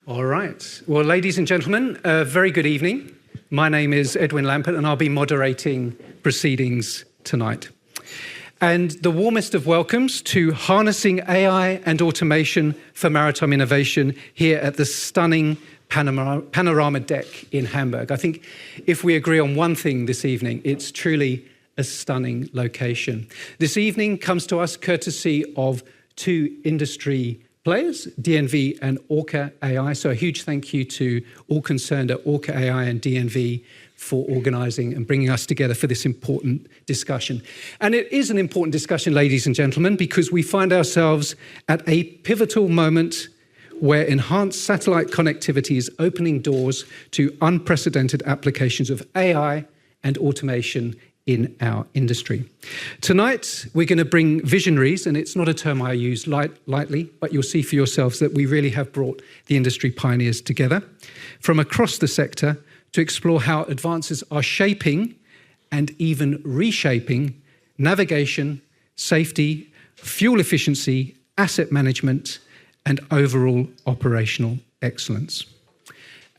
All right. Well, ladies and gentlemen, a very good evening. My name is Edwin Lampert, and I'll be moderating proceedings tonight. And the warmest of welcomes to Harnessing AI and Automation for Maritime Innovation here at the stunning Panorama Deck in Hamburg. I think if we agree on one thing this evening, it's truly a stunning location. This evening comes to us courtesy of two industry players, DNV and Orca AI. So a huge thank you to all concerned at Orca AI and DNV for organising and bringing us together for this important discussion. And it is an important discussion, ladies and gentlemen, because we find ourselves at a pivotal moment where enhanced satellite connectivity is opening doors to unprecedented applications of AI and automation in our industry. Tonight, we're going to bring visionaries, and it's not a term I use lightly, but you'll see for yourselves that we really have brought the industry pioneers together from across the sector to explore how advances are shaping and even reshaping navigation, safety, fuel efficiency, asset management, and overall operational excellence.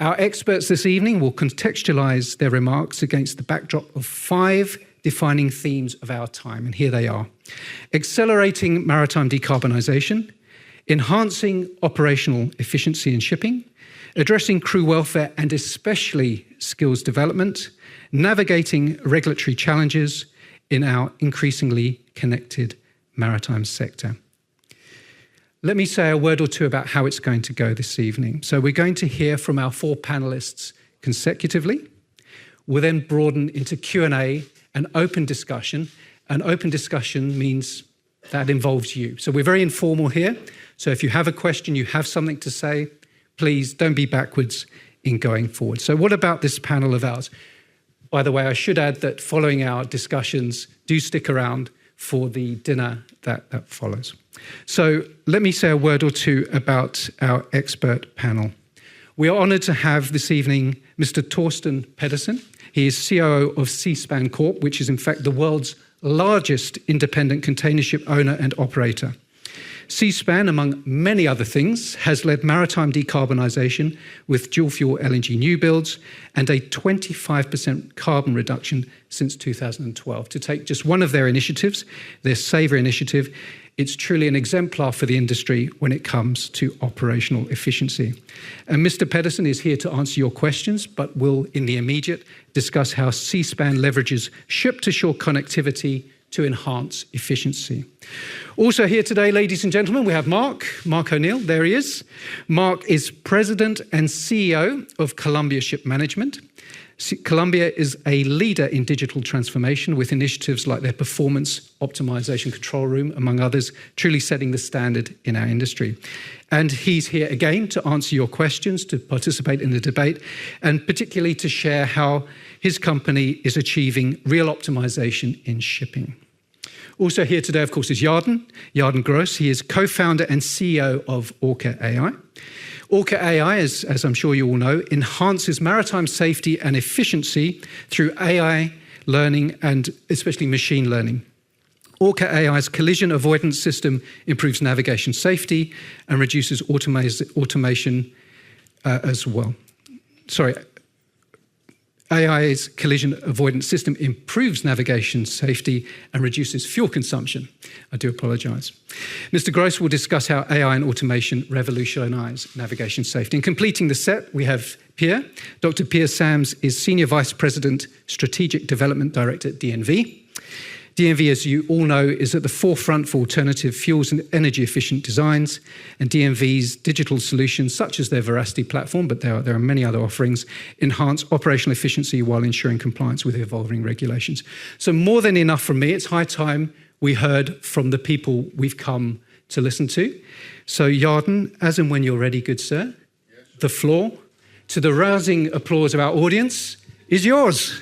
Our experts this evening will contextualize their remarks against the backdrop of 5 defining themes of our time, and here they are. Accelerating maritime decarbonisation, enhancing operational efficiency in shipping, addressing crew welfare and especially skills development, navigating regulatory challenges in our increasingly connected maritime sector. Let me say a word or two about how it's going to go this evening. So we're going to hear from our 4 panelists consecutively. We'll then broaden into Q&A and open discussion. And open discussion means that involves you. So we're very informal here. So if you have a question, you have something to say, please don't be backwards in going forward. So what about this panel of ours? By the way, I should add that following our discussions, do stick around for the dinner that follows. So let me say a word or two about our expert panel. We are honoured to have this evening Mr. Torsten Pedersen. He is COO of Seaspan Corp, which is in fact the world's largest independent container ship owner and operator. Seaspan, among many other things, has led maritime decarbonisation with dual-fuel LNG new builds and a 25% carbon reduction since 2012. To take just one of their initiatives, their Savour initiative, it's truly an exemplar for the industry when it comes to operational efficiency. And Mr. Pedersen is here to answer your questions, but will, in the immediate, discuss how Seaspan leverages ship-to-shore connectivity to enhance efficiency. Also here today, ladies and gentlemen, we have Mark O'Neill. There he is. Mark is President and CEO of Columbia Ship Management. Columbia is a leader in digital transformation with initiatives like their performance optimization control room, among others, truly setting the standard in our industry. And he's here again to answer your questions, to participate in the debate, and particularly to share how his company is achieving real optimization in shipping. Also here today, of course, is Jarden Gross. He is co-founder and CEO of Orca AI. Orca AI, as I'm sure you all know, enhances maritime safety and efficiency through AI learning and especially machine learning. Orca AI's collision avoidance system improves navigation safety and reduces automation as well. AI's collision avoidance system improves navigation safety and reduces fuel consumption. I do apologise. Mr. Gross will discuss how AI and automation revolutionise navigation safety. And completing the set, we have Pierre. Dr. Pierre Sams is Senior Vice President, Strategic Development Director at DNV. DNV, as you all know, is at the forefront for alternative fuels and energy-efficient designs, and DNV's digital solutions, such as their Veracity platform, but there are many other offerings, enhance operational efficiency while ensuring compliance with evolving regulations. So more than enough from me. It's high time we heard from the people we've come to listen to. So Jarden, as and when you're ready, good sir, yes. The floor, to the rousing applause of our audience, is yours.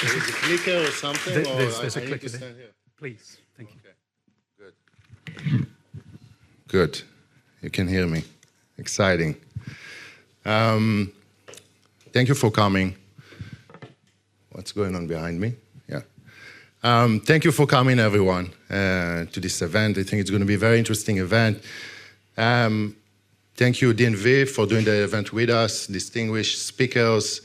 Is it a clicker or something? There's a clicker there. Please, thank you. Okay. Good. You can hear me. Exciting. Thank you for coming. What's going on behind me? Yeah. Thank you for coming, everyone, to this event. I think it's going to be a very interesting event. Thank you, DNV, for doing the event with us, distinguished speakers.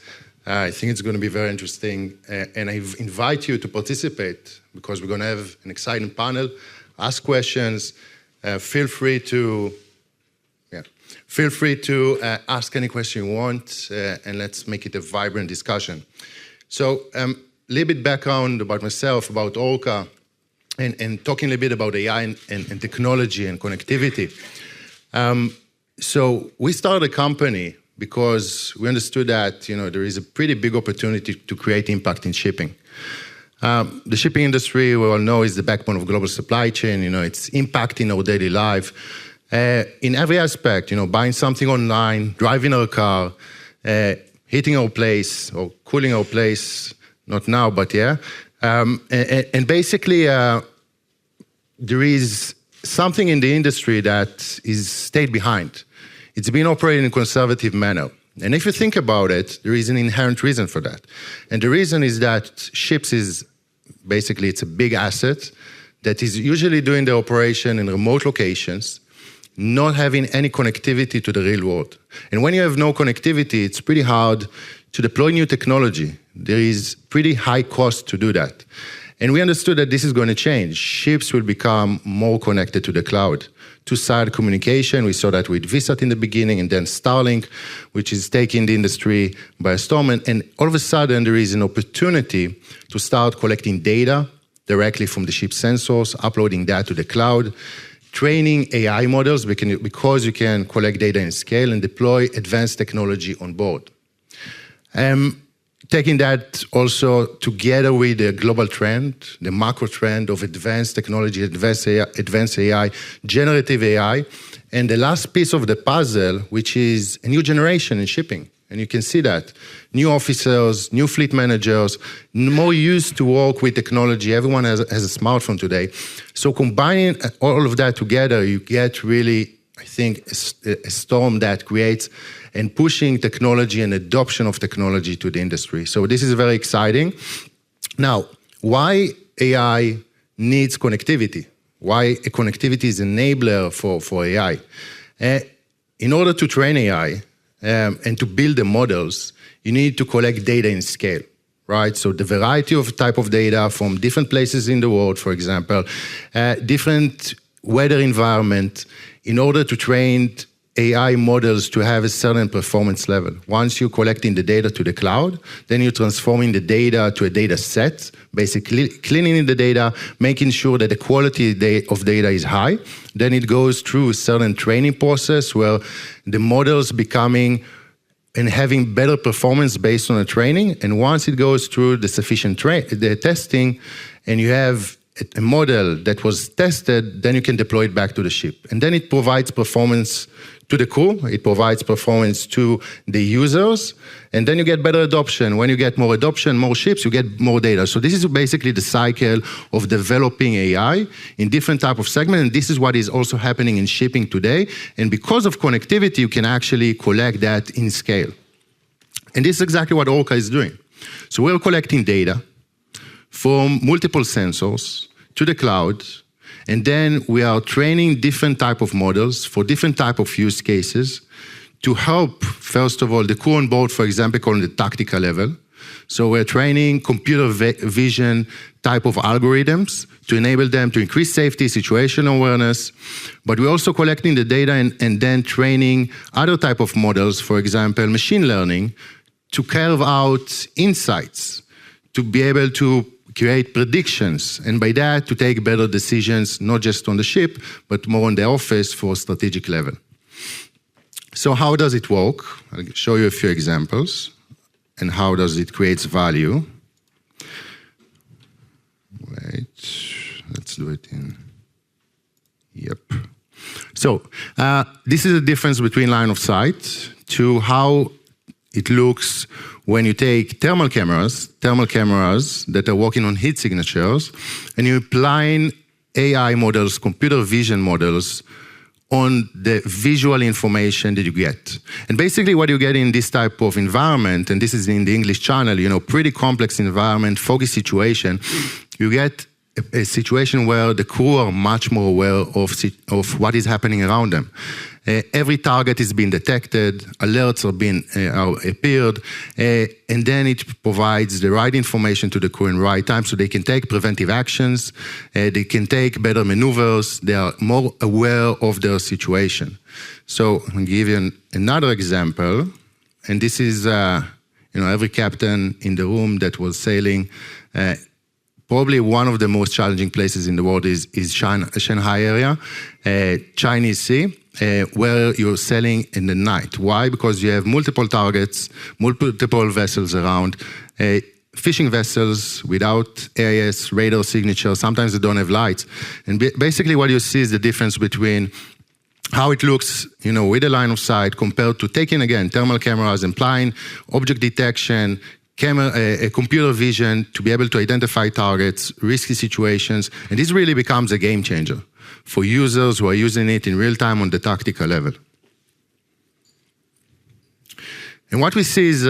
I think it's going to be very interesting, and I invite you to participate because we're going to have an exciting panel. Ask questions. Feel free to ask any question you want, and let's make it a vibrant discussion. So, a little bit background about myself, about Orca, and talking a little bit about AI and technology and connectivity. So we started a company because we understood that there is a pretty big opportunity to create impact in shipping. The shipping industry, we all know, is the backbone of global supply chain. It's impacting our daily life in every aspect. Buying something online, driving our car, heating our place or cooling our place. Not now, but yeah. And basically, there is something in the industry that is stayed behind. It's been operating in a conservative manner. And if you think about it, there is an inherent reason for that. And the reason is that ships is basically, it's a big asset that is usually doing the operation in remote locations, not having any connectivity to the real world. And when you have no connectivity, it's pretty hard to deploy new technology. There is pretty high cost to do that. And we understood that this is going to change. Ships will become more connected to the cloud. Two-sided communication, we saw that with VSAT in the beginning, and then Starlink, which is taking the industry by storm. And all of a sudden, there is an opportunity to start collecting data directly from the ship sensors, uploading that to the cloud, training AI models because you can collect data in scale and deploy advanced technology on board. Taking that also together with the global trend, the macro trend of advanced technology, advanced AI, generative AI, and the last piece of the puzzle, which is a new generation in shipping. And you can see that. New officers, new fleet managers, more used to work with technology. Everyone has a smartphone today. So combining all of that together, you get really, I think, a storm that creates and pushing technology and adoption of technology to the industry. So this is very exciting. Now, why AI needs connectivity? Why a connectivity is an enabler for AI? In order to train AI and to build the models, you need to collect data in scale, right? So the variety of type of data from different places in the world, for example, different weather environment, in order to train AI models to have a certain performance level. Once you're collecting the data to the cloud, then you're transforming the data to a data set, basically cleaning the data, making sure that the quality of data is high. Then it goes through a certain training process where the models becoming and having better performance based on the training. And once it goes through the sufficient the testing, and you have a model that was tested, then you can deploy it back to the ship. And then it provides performance to the crew, it provides performance to the users, and then you get better adoption. When you get more adoption, more ships, you get more data. So this is basically the cycle of developing AI in different type of segments, and this is what is also happening in shipping today. And because of connectivity, you can actually collect that in scale. And this is exactly what Orca is doing. So we're collecting data from multiple sensors to the cloud, and then we are training different type of models for different type of use cases to help, first of all, the crew on board, for example, on the tactical level. So we're training computer vision type of algorithms to enable them to increase safety, situational awareness, but we're also collecting the data and then training other type of models, for example, machine learning, to carve out insights, to be able to create predictions, and by that, to take better decisions, not just on the ship, but more on the office for strategic level. So how does it work? I'll show you a few examples, and how does it create value. Wait, let's do it in, yep. So this is the difference between line of sight to how it looks when you take thermal cameras that are working on heat signatures, and you're applying AI models, computer vision models, on the visual information that you get. And basically what you get in this type of environment, and this is in the English channel, pretty complex environment, foggy situation, you get a situation where the crew are much more aware of what is happening around them. Every target is being detected, alerts are appeared, and then it provides the right information to the crew in right time so they can take preventive actions, they can take better maneuvers, they are more aware of their situation. So I'll give you another example, and this is every captain in the room that was sailing. Probably one of the most challenging places in the world is Shanghai area, Chinese Sea, where you're sailing in the night. Why? Because you have multiple targets, multiple vessels around, fishing vessels without AIS, radar signature, sometimes they don't have lights. And basically what you see is the difference between how it looks, with a line of sight compared to taking, again, thermal cameras, applying object detection, computer vision to be able to identify targets, risky situations, and this really becomes a game changer for users who are using it in real time on the tactical level. And what we see is,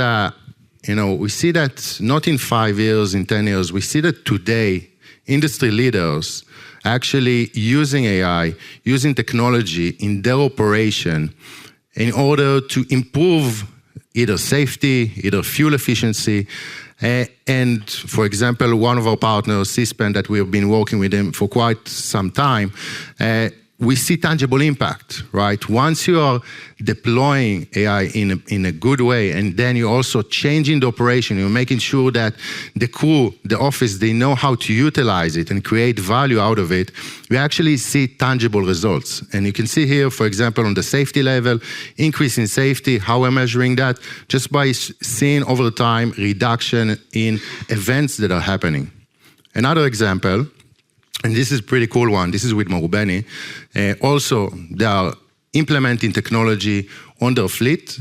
we see that not in 5 years, in 10 years, we see that today, industry leaders actually using AI, using technology in their operation in order to improve either safety, either fuel efficiency, and for example, one of our partners, Seaspan, that we have been working with them for quite some time, we see tangible impact, right? Once you are deploying AI in a good way, and then you're also changing the operation, you're making sure that the crew, the office, they know how to utilize it and create value out of it, we actually see tangible results. And you can see here, for example, on the safety level, increase in safety, how we're measuring that, just by seeing over time reduction in events that are happening. Another example, and this is a pretty cool one. This is with Marubeni. Also, they are implementing technology on their fleet.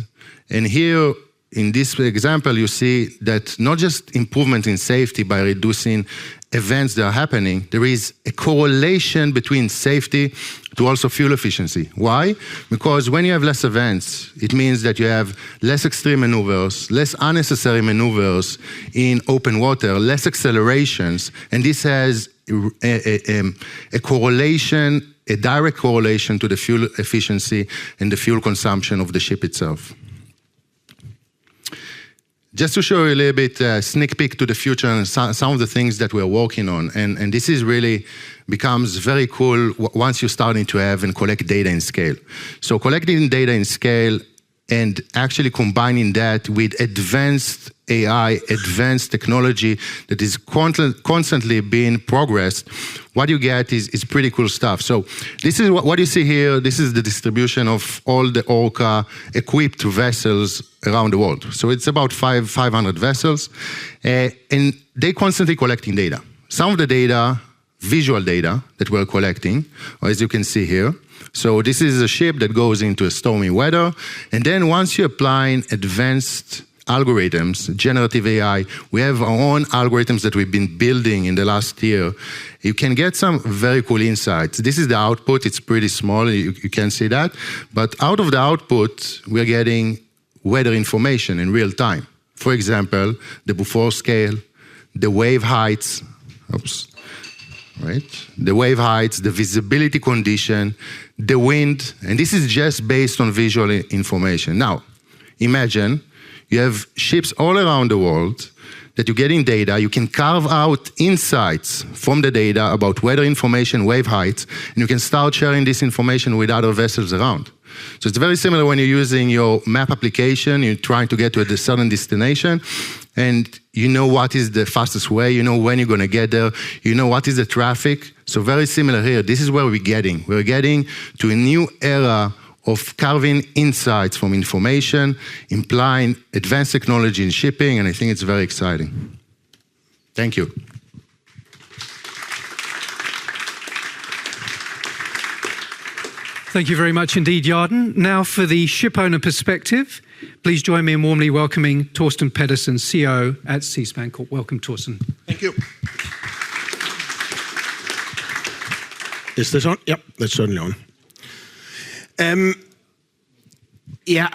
And here, in this example, you see that not just improvement in safety by reducing events that are happening, there is a correlation between safety to also fuel efficiency. Why? Because when you have less events, it means that you have less extreme maneuvers, less unnecessary maneuvers in open water, less accelerations, and this has a correlation, a direct correlation to the fuel efficiency and the fuel consumption of the ship itself. Just to show you a little bit sneak peek to the future and some of the things that we're working on, and this is really becomes very cool once you're starting to have and collect data in scale. So collecting data in scale and actually combining that with advanced AI, advanced technology that is constantly being progressed, what you get is pretty cool stuff. So this is what you see here. This is the distribution of all the Orca equipped vessels around the world. So it's about 500 vessels, and they constantly collecting data. Some of the data, visual data that we're collecting, as you can see here. So this is a ship that goes into a stormy weather, and then once you're applying advanced algorithms, generative AI, we have our own algorithms that we've been building in the last year. You can get some very cool insights. This is the output. It's pretty small. You can see that. But out of the output, we're getting weather information in real time. For example, the Beaufort scale, the wave heights, right? The wave heights, the visibility condition, the wind, and this is just based on visual information. Now, imagine you have ships all around the world that you're getting data, you can carve out insights from the data about weather information, wave heights, and you can start sharing this information with other vessels around. So it's very similar when you're using your map application, you're trying to get to a certain destination, and you know what is the fastest way, you know when you're going to get there, you know what is the traffic. So very similar here. This is where we're getting. We're getting to a new era of carving insights from information, implying advanced technology in shipping, and I think it's very exciting. Thank you. Thank you very much indeed, Yarden. Now for the ship owner perspective, please join me in warmly welcoming Torsten Pedersen, CEO at Seaspan Corp. Welcome, Torsten. Thank you. Is this on? Yep, that's certainly on. Yeah,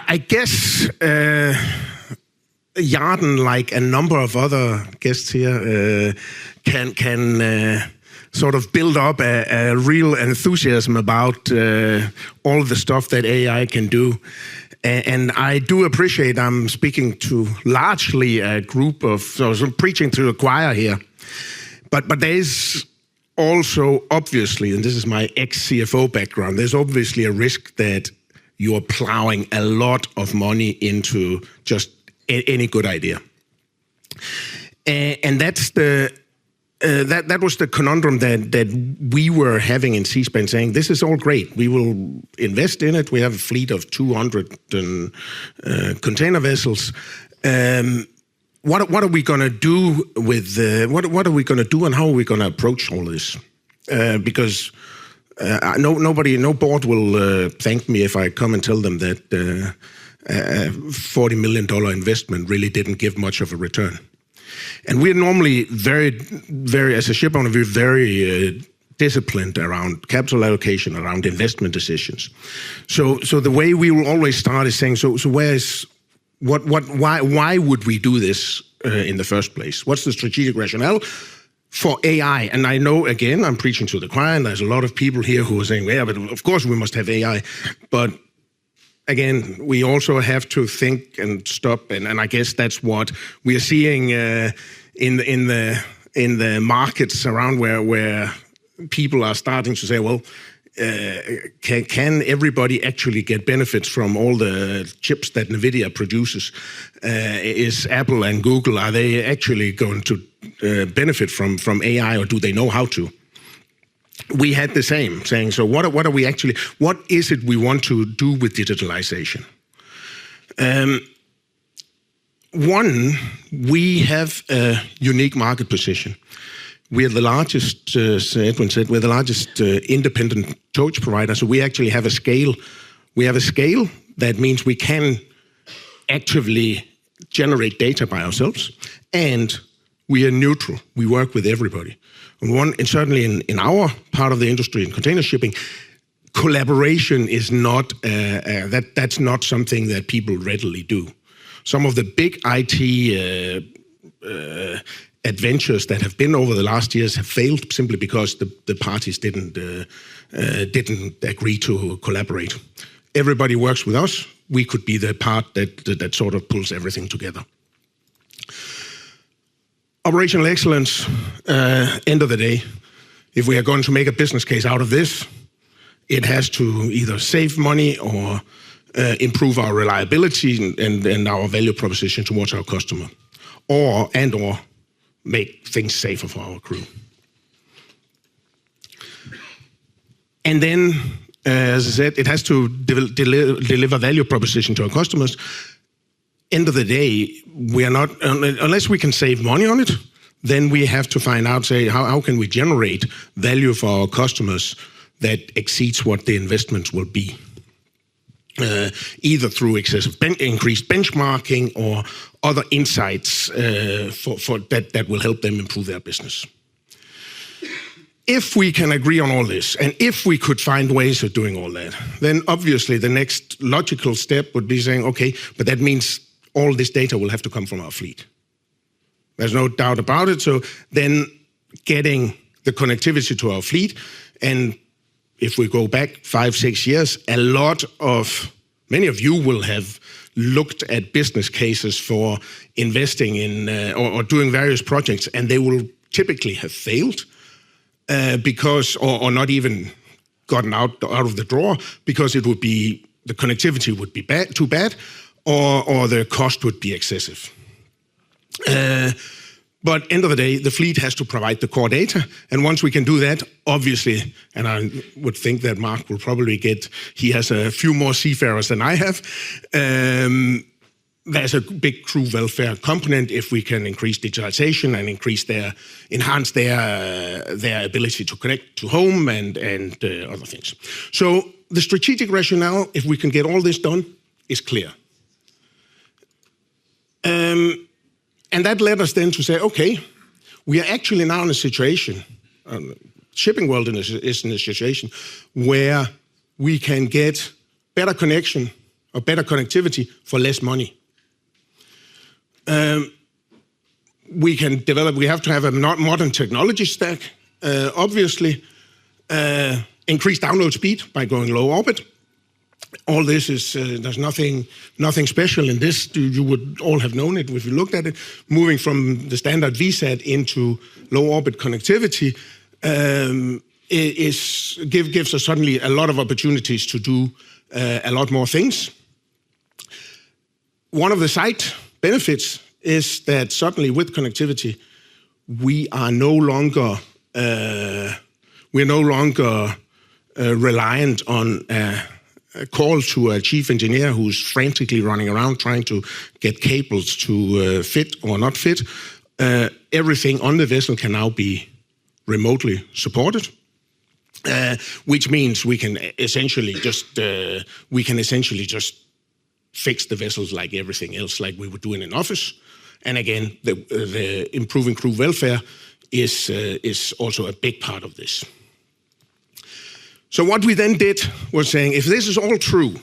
I guess Jarden, like a number of other guests here, can sort of build up a real enthusiasm about all the stuff that AI can do. And I do appreciate I'm speaking to largely a group of, so I'm preaching to a choir here. But there is also obviously, and this is my ex-CFO background, there's obviously a risk that you're plowing a lot of money into just any good idea. And that's that was the conundrum that we were having in C-SPAN, saying this is all great. We will invest in it. We have a fleet of 200 container vessels. What are we going to do with what are we going to do, and how are we going to approach all this? Because no board will thank me if I come and tell them that a $40 million investment really didn't give much of a return. And we're normally very, as a ship owner, we're very disciplined around capital allocation, around investment decisions. So the way we will always start is saying, so why would we do this in the first place? What's the strategic rationale for AI? And I know, again, I'm preaching to the choir, and there's a lot of people here who are saying, yeah, but of course we must have AI. But again, we also have to think and stop, and I guess that's what we are seeing in the markets around where people are starting to say, well, can everybody actually get benefits from all the chips that NVIDIA produces? Is Apple and Google, are they actually going to benefit from AI, or do they know how to? We had the same, saying, so what is it we want to do with digitalization? One, we have a unique market position. We are the largest, as Edwin said, we're the largest independent towage provider, so we actually have a scale. We have a scale that means we can actively generate data by ourselves, and we are neutral. We work with everybody. And certainly in our part of the industry, in container shipping, collaboration is not, that's not something that people readily do. Some of the big IT adventures that have been over the last years have failed simply because the parties didn't agree to collaborate. Everybody works with us. We could be the part that sort of pulls everything together. Operational excellence, end of the day, if we are going to make a business case out of this, it has to either save money or improve our reliability and our value proposition towards our customer, or make things safer for our crew. And then, as I said, it has to deliver value proposition to our customers. End of the day, we are not, unless we can save money on it, then we have to find out, say, how can we generate value for our customers that exceeds what the investments will be, either through increased benchmarking or other insights that will help them improve their business. If we can agree on all this, and if we could find ways of doing all that, then obviously the next logical step would be saying, okay, but that means all this data will have to come from our fleet. There's no doubt about it. So then getting the connectivity to our fleet, and if we go back 5-6 years, many of you will have looked at business cases for investing in or doing various projects, and they will typically have failed because, or not even gotten out of the drawer, because it would be, the connectivity would be too bad, or the cost would be excessive. But end of the day, the fleet has to provide the core data. And once we can do that, obviously, and I would think that Mark will probably he has a few more seafarers than I have. There's a big crew welfare component if we can increase digitalization and enhance their ability to connect to home and other things. So the strategic rationale, if we can get all this done, is clear. And that led us then to say, okay, we are actually now in a situation, shipping world is in a situation where we can get better connection or better connectivity for less money. We have to have a modern technology stack, obviously, increase download speed by going low orbit. All this is, there's nothing special in this. You would all have known it if you looked at it. Moving from the standard VSAT into low orbit connectivity gives us suddenly a lot of opportunities to do a lot more things. One of the side benefits is that suddenly with connectivity, we are no longer reliant on a call to a chief engineer who's frantically running around trying to get cables to fit or not fit. Everything on the vessel can now be remotely supported, which means we can essentially just fix the vessels like everything else, like we would do in an office. And again, the improving crew welfare is also a big part of this. So what we then did was saying, if this is all true,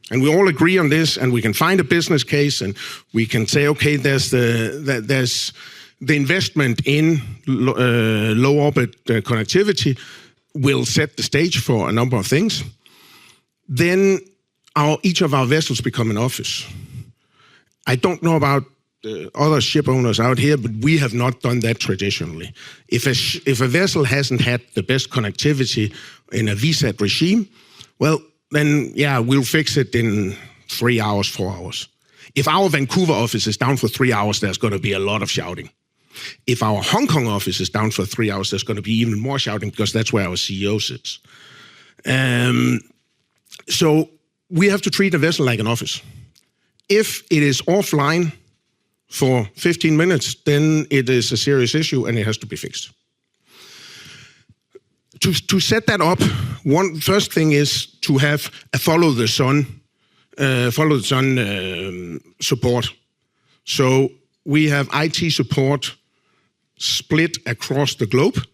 and we all agree on this, and we can find a business case, and we can say, okay, there's the investment in low orbit connectivity will set the stage for a number of things, then each of our vessels become an office. I don't know about other ship owners out here, but we have not done that traditionally. If a vessel hasn't had the best connectivity in a VSAT regime, well, then yeah, we'll fix it in 3 hours, 4 hours. If our Vancouver office is down for 3 hours, there's going to be a lot of shouting. If our Hong Kong office is down for 3 hours, there's going to be even more shouting because that's where our CEO sits. So we have to treat a vessel like an office. If it is offline for 15 minutes, then it is a serious issue and it has to be fixed. To set that up, first thing is to have a follow the sun support. So we have IT support split across the globe.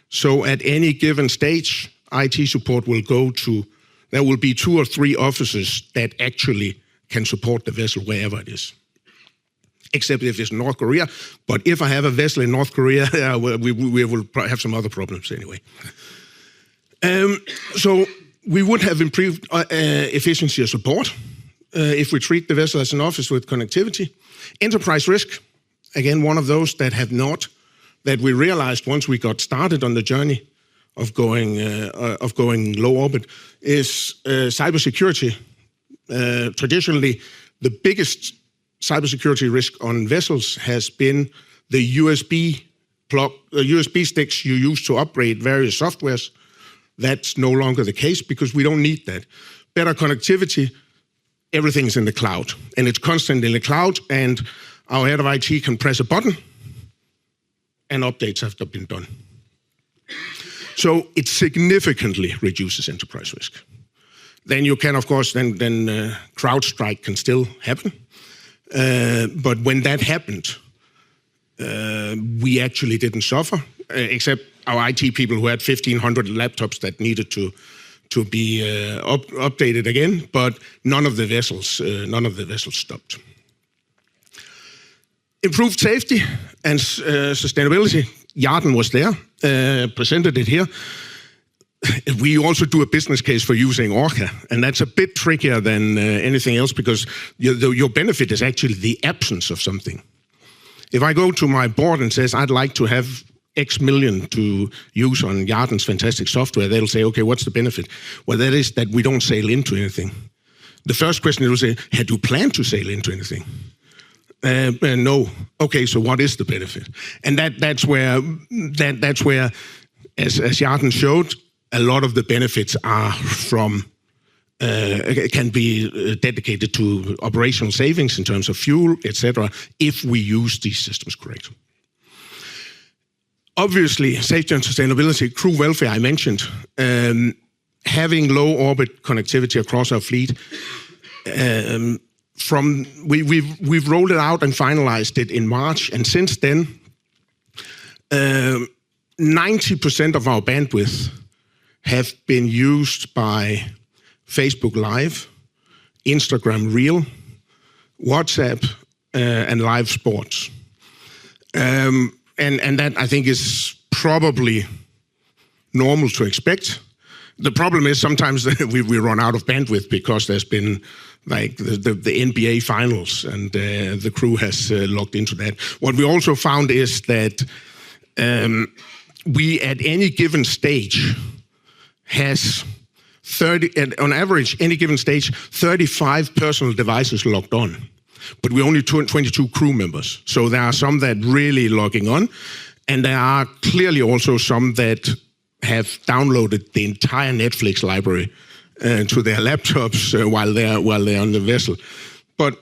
So at any given stage, IT support will go to, there will be 2 or 3 offices that actually can support the vessel wherever it is. Except if it's North Korea. But if I have a vessel in North Korea, we will have some other problems anyway. So we would have improved efficiency of support if we treat the vessel as an office with connectivity. Enterprise risk, again, one of those that we realized once we got started on the journey of going low orbit, is cybersecurity. Traditionally, the biggest cybersecurity risk on vessels has been the USB sticks you use to upgrade various softwares. That's no longer the case because we don't need that. Better connectivity, everything's in the cloud, and it's constant in the cloud, and our head of IT can press a button, and updates have been done. So it significantly reduces enterprise risk. Then you can, of course, then CrowdStrike can still happen. But when that happened, we actually didn't suffer, except our IT people who had 1,500 laptops that needed to be updated again. But none of the vessels stopped. Improved safety and sustainability. Jarden was there, presented it here. We also do a business case for using Orca, and that's a bit trickier than anything else because your benefit is actually the absence of something. If I go to my board and says, I'd like to have X million to use on Jarden's fantastic software, they'll say, okay, what's the benefit? Well, that is that we don't sail into anything. The first question will say, had you planned to sail into anything? No. Okay, so what is the benefit? And that's where, as Jarden showed, a lot of the benefits are from, can be dedicated to operational savings in terms of fuel, etc., if we use these systems correctly. Obviously, safety and sustainability, crew welfare, I mentioned. Having low orbit connectivity across our fleet, we've rolled it out and finalized it in March, and since then, 90% of our bandwidth have been used by Facebook Live, Instagram Reel, WhatsApp, and live sports. And that, I think, is probably normal to expect. The problem is sometimes we run out of bandwidth because there's been like the NBA finals and the crew has logged into that. What we also found is that we at any given stage has 30, and on average, any given stage, 35 personal devices logged on. But we're only 22 crew members. So there are some that really logging on, and there are clearly also some that have downloaded the entire Netflix library to their laptops while they're on the vessel. But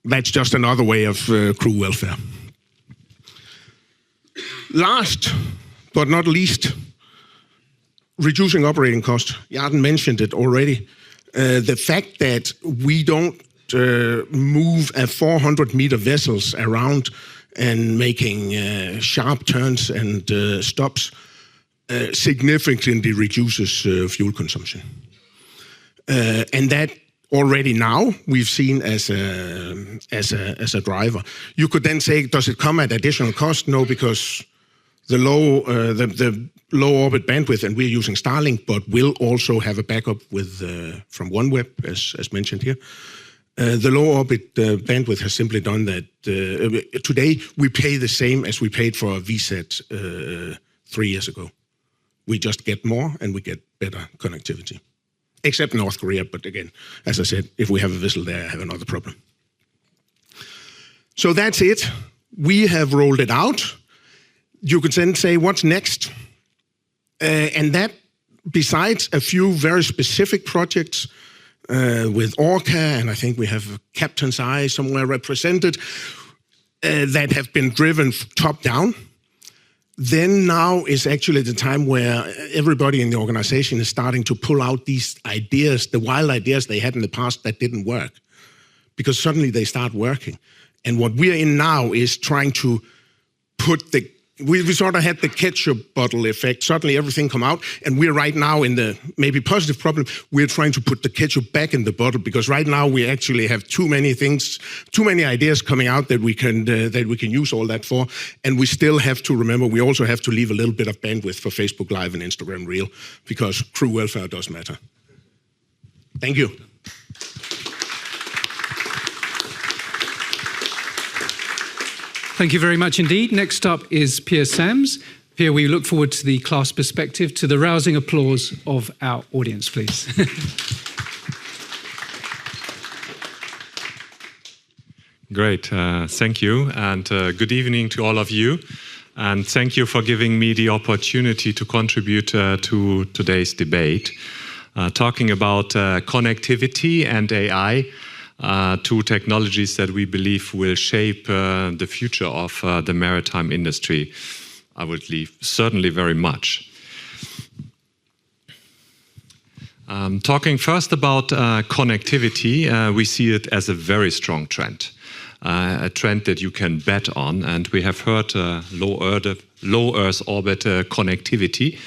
that's just another way of crew welfare. Last but not least, reducing operating costs. Jarden mentioned it already. The fact that we don't move a 400-meter vessels around and making sharp turns and stops significantly reduces fuel consumption. And that already now we've seen as a driver. You could then say, does it come at additional cost? No, because the low orbit bandwidth, and we're using Starlink, but we'll also have a backup with from OneWeb, as mentioned here. The low orbit bandwidth has simply done that. Today we pay the same as we paid for a VSAT 3 years ago. We just get more and we get better connectivity. Except North Korea, but again, as I said, if we have a vessel there, I have another problem. So that's it. We have rolled it out. You could then say, what's next? And that, besides a few very specific projects with Orca, and I think we have Captain's Eye somewhere represented, that have been driven top down, then now is actually the time where everybody in the organization is starting to pull out these ideas, the wild ideas they had in the past that didn't work, because suddenly they start working. And what we're in now is trying to put we sort of had the ketchup bottle effect. Suddenly everything come out, and we're right now in the maybe positive problem. We're trying to put the ketchup back in the bottle, because right now we actually have too many things, too many ideas coming out that we can use all that for. And we still have to remember, we also have to leave a little bit of bandwidth for Facebook Live and Instagram Reel, because crew welfare does matter. Thank you. Thank you very much indeed. Next up is Pierre Sams. Pierre, we look forward to the class perspective, to the rousing applause of our audience, please. Great, thank you, and good evening to all of you. And thank you for giving me the opportunity to contribute to today's debate, talking about connectivity and AI. Two technologies that we believe will shape the future of the maritime industry, I would believe, certainly very much. Talking first about connectivity, we see it as a very strong trend, a trend that you can bet on, and we have heard low Earth orbit connectivity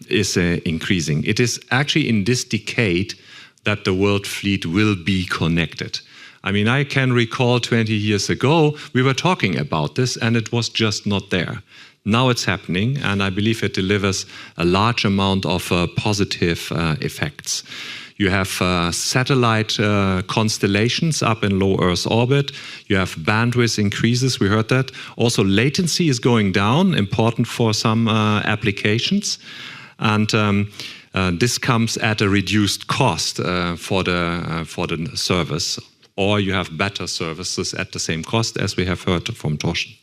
is increasing. It is actually in this decade that the world fleet will be connected. I mean, I can recall 20 years ago, we were talking about this and it was just not there. Now it's happening, and I believe it delivers a large amount of positive effects. You have satellite constellations up in low Earth orbit. You have bandwidth increases, we heard that. Also, latency is going down, important for some applications. And this comes at a reduced cost for the service, or you have better services at the same cost, as we have heard from Torsten.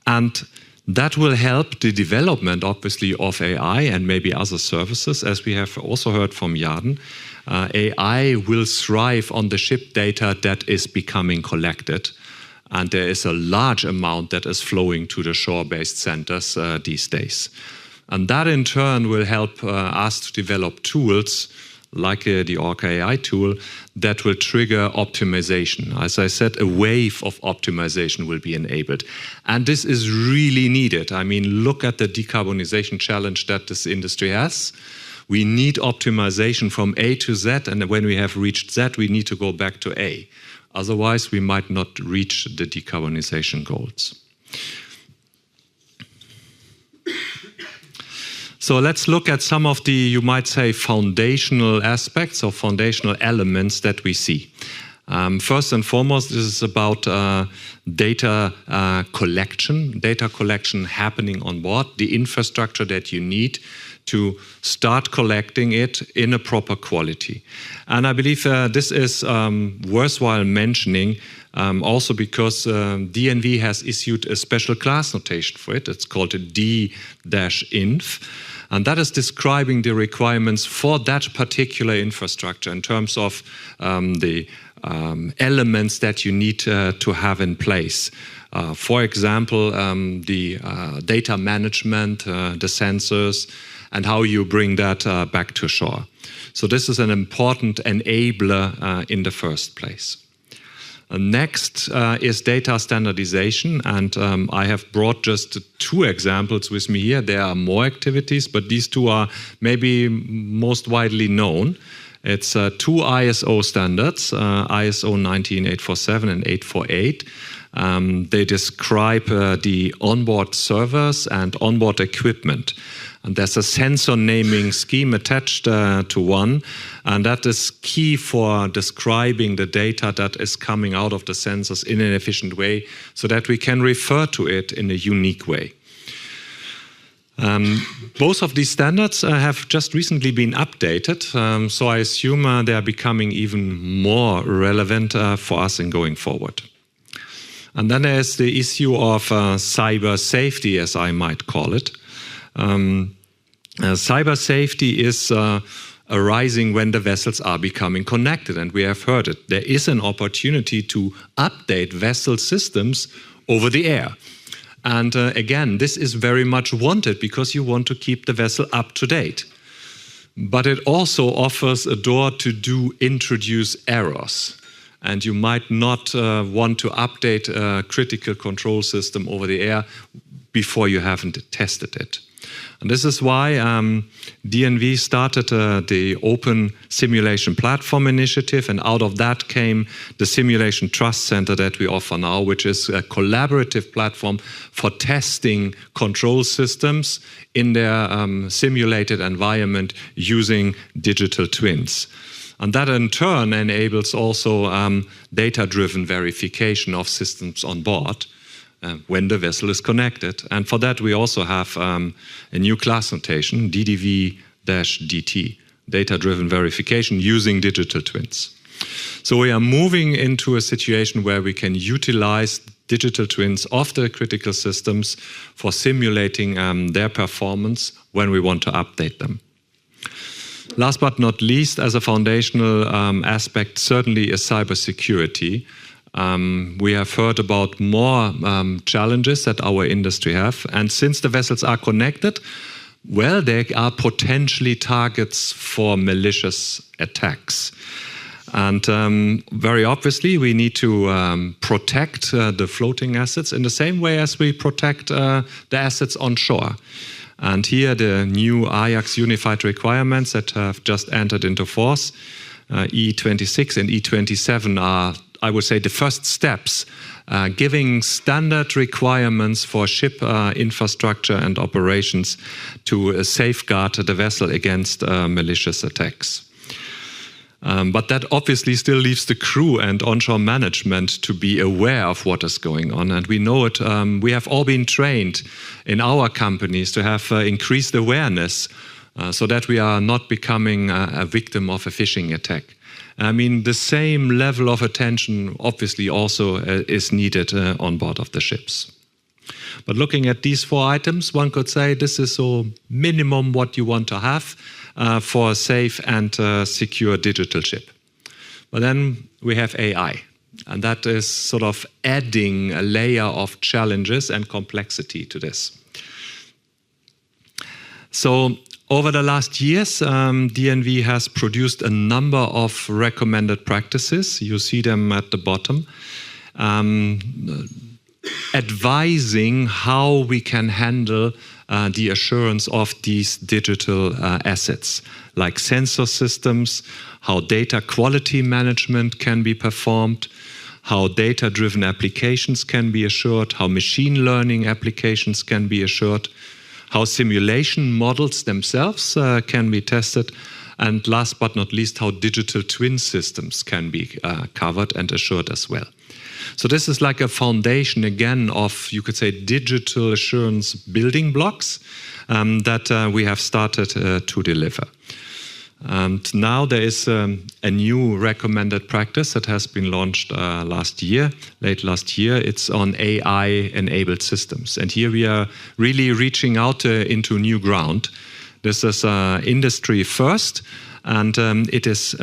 And that will help the development, obviously, of AI and maybe other services, as we have also heard from Jarden. AI will thrive on the ship data that is becoming collected, and there is a large amount that is flowing to the shore-based centers these days. And that in turn will help us to develop tools like the Orca AI tool that will trigger optimization. As I said, a wave of optimization will be enabled. And this is really needed. I mean, look at the decarbonization challenge that this industry has. we need optimization from A to Z, and when we have reached Z, we need to go back to A. Otherwise, we might not reach the decarbonization goals. So let's look at some of the, you might say, foundational aspects or foundational elements that we see. First and foremost, this is about data collection happening on board, the infrastructure that you need to start collecting it in a proper quality. And I believe this is worthwhile mentioning also because DNV has issued a special class notation for it. It's called a D-INF. And that is describing the requirements for that particular infrastructure in terms of the elements that you need to have in place. For example, the data management, the sensors, and how you bring that back to shore. So this is an important enabler in the first place. Next is data standardization, and I have brought just 2 examples with me here. There are more activities, but these 2 are maybe most widely known. It's 2 ISO standards, ISO 19847 and 848. They describe the onboard servers and onboard equipment. And there's a sensor naming scheme attached to one, and that is key for describing the data that is coming out of the sensors in an efficient way so that we can refer to it in a unique way. Both of these standards have just recently been updated, so I assume they are becoming even more relevant for us in going forward. And then there's the issue of cyber safety, as I might call it. Cyber safety is arising when the vessels are becoming connected, and we have heard it. There is an opportunity to update vessel systems over the air. And again, this is very much wanted because you want to keep the vessel up to date. But it also offers a door to introduce errors. And you might not want to update a critical control system over the air before you haven't tested it. And this is why DNV started the Open Simulation Platform Initiative, and out of that came the Simulation Trust Center that we offer now, which is a collaborative platform for testing control systems in their simulated environment using digital twins. And that in turn enables also data-driven verification of systems on board when the vessel is connected. And for that, we also have a new class notation, DDV-DT, data-driven verification using digital twins. So we are moving into a situation where we can utilize digital twins of the critical systems for simulating their performance when we want to update them. Last but not least, as a foundational aspect, certainly is cybersecurity. We have heard about more challenges that our industry have. And since the vessels are connected, well, they are potentially targets for malicious attacks. And very obviously, we need to protect the floating assets in the same way as we protect the assets on shore. And here, the new Ajax unified requirements that have just entered into force, E26 and E27 are, I would say, the first steps, giving standard requirements for ship infrastructure and operations to safeguard the vessel against malicious attacks. But that obviously still leaves the crew and onshore management to be aware of what is going on. And we know it, we have all been trained in our companies to have increased awareness so that we are not becoming a victim of a phishing attack. I mean, the same level of attention obviously also is needed on board of the ships. But looking at these 4 items, one could say this is so minimum what you want to have for a safe and secure digital ship. But then we have AI, and that is sort of adding a layer of challenges and complexity to this. So over the last years, DNV has produced a number of recommended practices. You see them at the bottom. advising how we can handle the assurance of these digital assets, like sensor systems, how data quality management can be performed, how data-driven applications can be assured, how machine learning applications can be assured, how simulation models themselves can be tested, and last but not least, how digital twin systems can be covered and assured as well. So this is like a foundation, again, of, you could say, digital assurance building blocks that we have started to deliver. And now there is a new recommended practice that has been launched late last year. It's on AI-enabled systems. And here we are really reaching out into new ground. This is industry first, and it is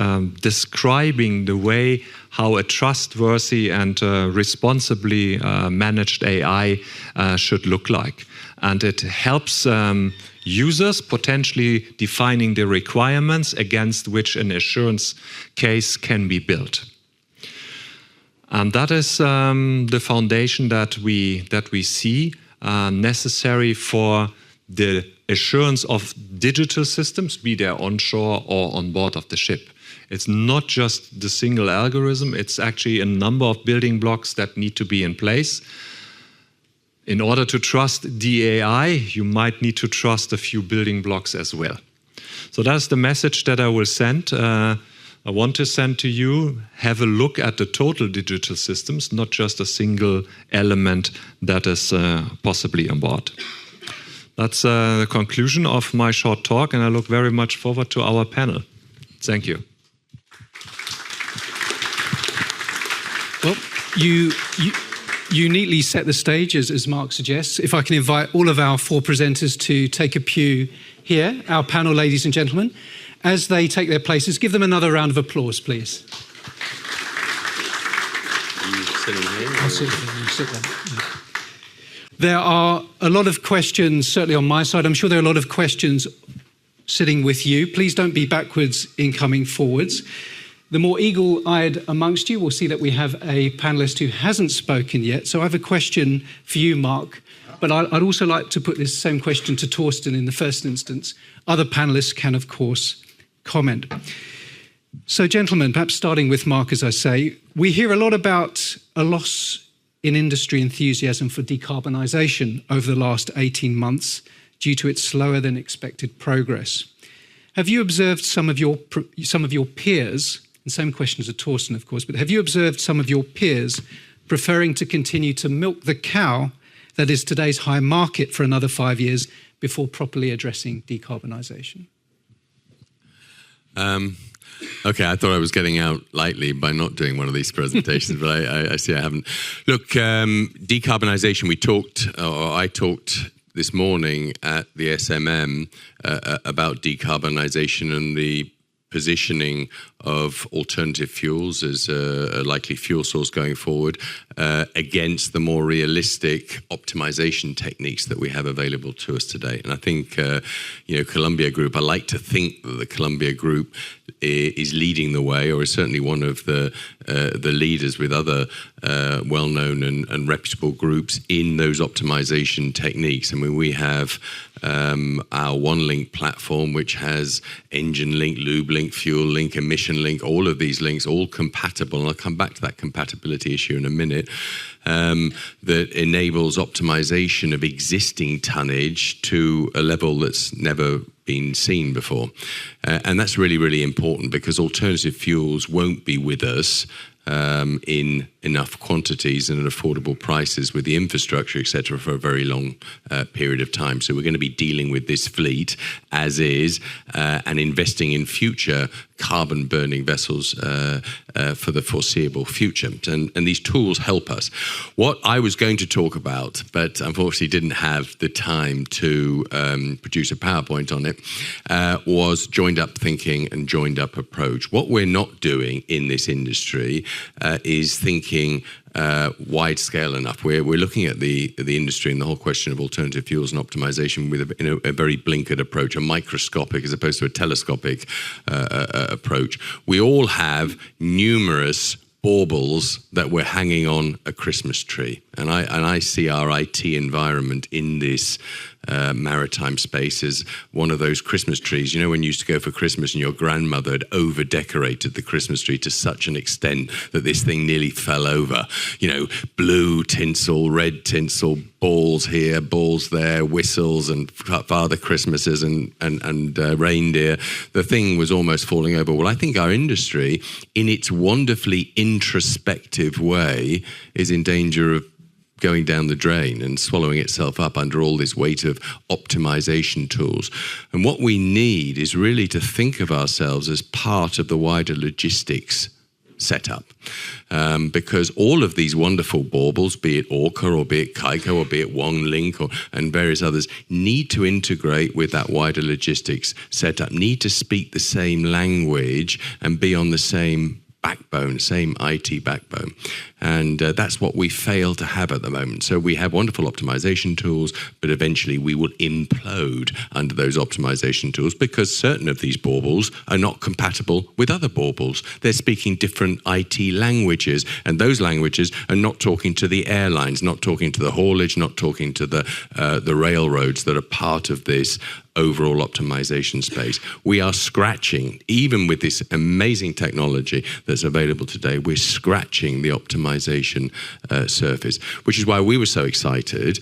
describing the way how a trustworthy and responsibly managed AI should look like. And it helps users potentially defining the requirements against which an assurance case can be built. And that is the foundation that we see necessary for the assurance of digital systems, be they onshore or on board of the ship. It's not just the single algorithm, it's actually a number of building blocks that need to be in place. In order to trust the AI, you might need to trust a few building blocks as well. So that's the message that I will send. I want to send to you, have a look at the total digital systems, not just a single element that is possibly on board. That's the conclusion of my short talk, and I look very much forward to our panel. Thank you. Well, you neatly set the stage, as Mark suggests. If I can invite all of our four presenters to take a pew here, our panel, ladies and gentlemen. As they take their places, give them another round of applause, please. Are you sitting here? I'll sit there, you sit there. Yeah. There are a lot of questions, certainly on my side. I'm sure there are a lot of questions sitting with you. Please don't be backwards in coming forwards. The more eagle-eyed amongst you will see that we have a panellist who hasn't spoken yet. So I have a question for you, Mark, but I'd also like to put this same question to Torsten in the first instance. Other panellists can, of course, comment. So, gentlemen, perhaps starting with Mark, as I say, we hear a lot about a loss in industry enthusiasm for decarbonisation over the last 18 months due to its slower than expected progress. Have you observed some of your peers, and same question to Torsten, of course, but have you observed some of your peers preferring to continue to milk the cow that is today's high market for another 5 years before properly addressing decarbonisation? Okay, I thought I was getting out lightly by not doing one of these presentations, but I see I haven't. Look, decarbonisation, I talked this morning at the SMM about decarbonisation and the positioning of alternative fuels as a likely fuel source going forward against the more realistic optimization techniques that we have available to us today. And I think, Columbia Group, I like to think that the Columbia Group is leading the way, or is certainly one of the leaders with other well-known and reputable groups in those optimization techniques. I mean, we have our OneLink platform, which has engine link, lube link, fuel link, emission link, all of these links, all compatible. And I'll come back to that compatibility issue in a minute. That enables optimization of existing tonnage to a level that's never been seen before. And that's really, really important because alternative fuels won't be with us in enough quantities and at affordable prices with the infrastructure, et cetera, for a very long period of time. So we're going to be dealing with this fleet as is and investing in future carbon-burning vessels for the foreseeable future. And these tools help us. What I was going to talk about, but unfortunately didn't have the time to produce a PowerPoint on it, was joined-up thinking and joined-up approach. What we're not doing in this industry is thinking wide scale enough. We're looking at the industry and the whole question of alternative fuels and optimization with a very blinkered approach, a microscopic as opposed to a telescopic approach. We all have numerous baubles that we're hanging on a Christmas tree. And I see our IT environment in this maritime space as one of those Christmas trees. You know, when you used to go for Christmas and your grandmother had over-decorated the Christmas tree to such an extent that this thing nearly fell over. You know, blue tinsel, red tinsel, balls here, balls there, whistles and Father Christmases and reindeer. The thing was almost falling over. Well, I think our industry, in its wonderfully introspective way, is in danger of going down the drain and swallowing itself up under all this weight of optimization tools. And what we need is really to think of ourselves as part of the wider logistics setup. Because all of these wonderful baubles, be it Orca or be it Kaiko or be it Link and various others, need to integrate with that wider logistics setup, need to speak the same language and be on the same backbone, same IT backbone. And that's what we fail to have at the moment. So we have wonderful optimization tools, but eventually we will implode under those optimization tools because certain of these baubles are not compatible with other baubles. They're speaking different IT languages, and those languages are not talking to the airlines, not talking to the haulage, not talking to the railroads that are part of this overall optimization space. We are scratching, even with this amazing technology that's available today, we're scratching the optimization surface, which is why we were so excited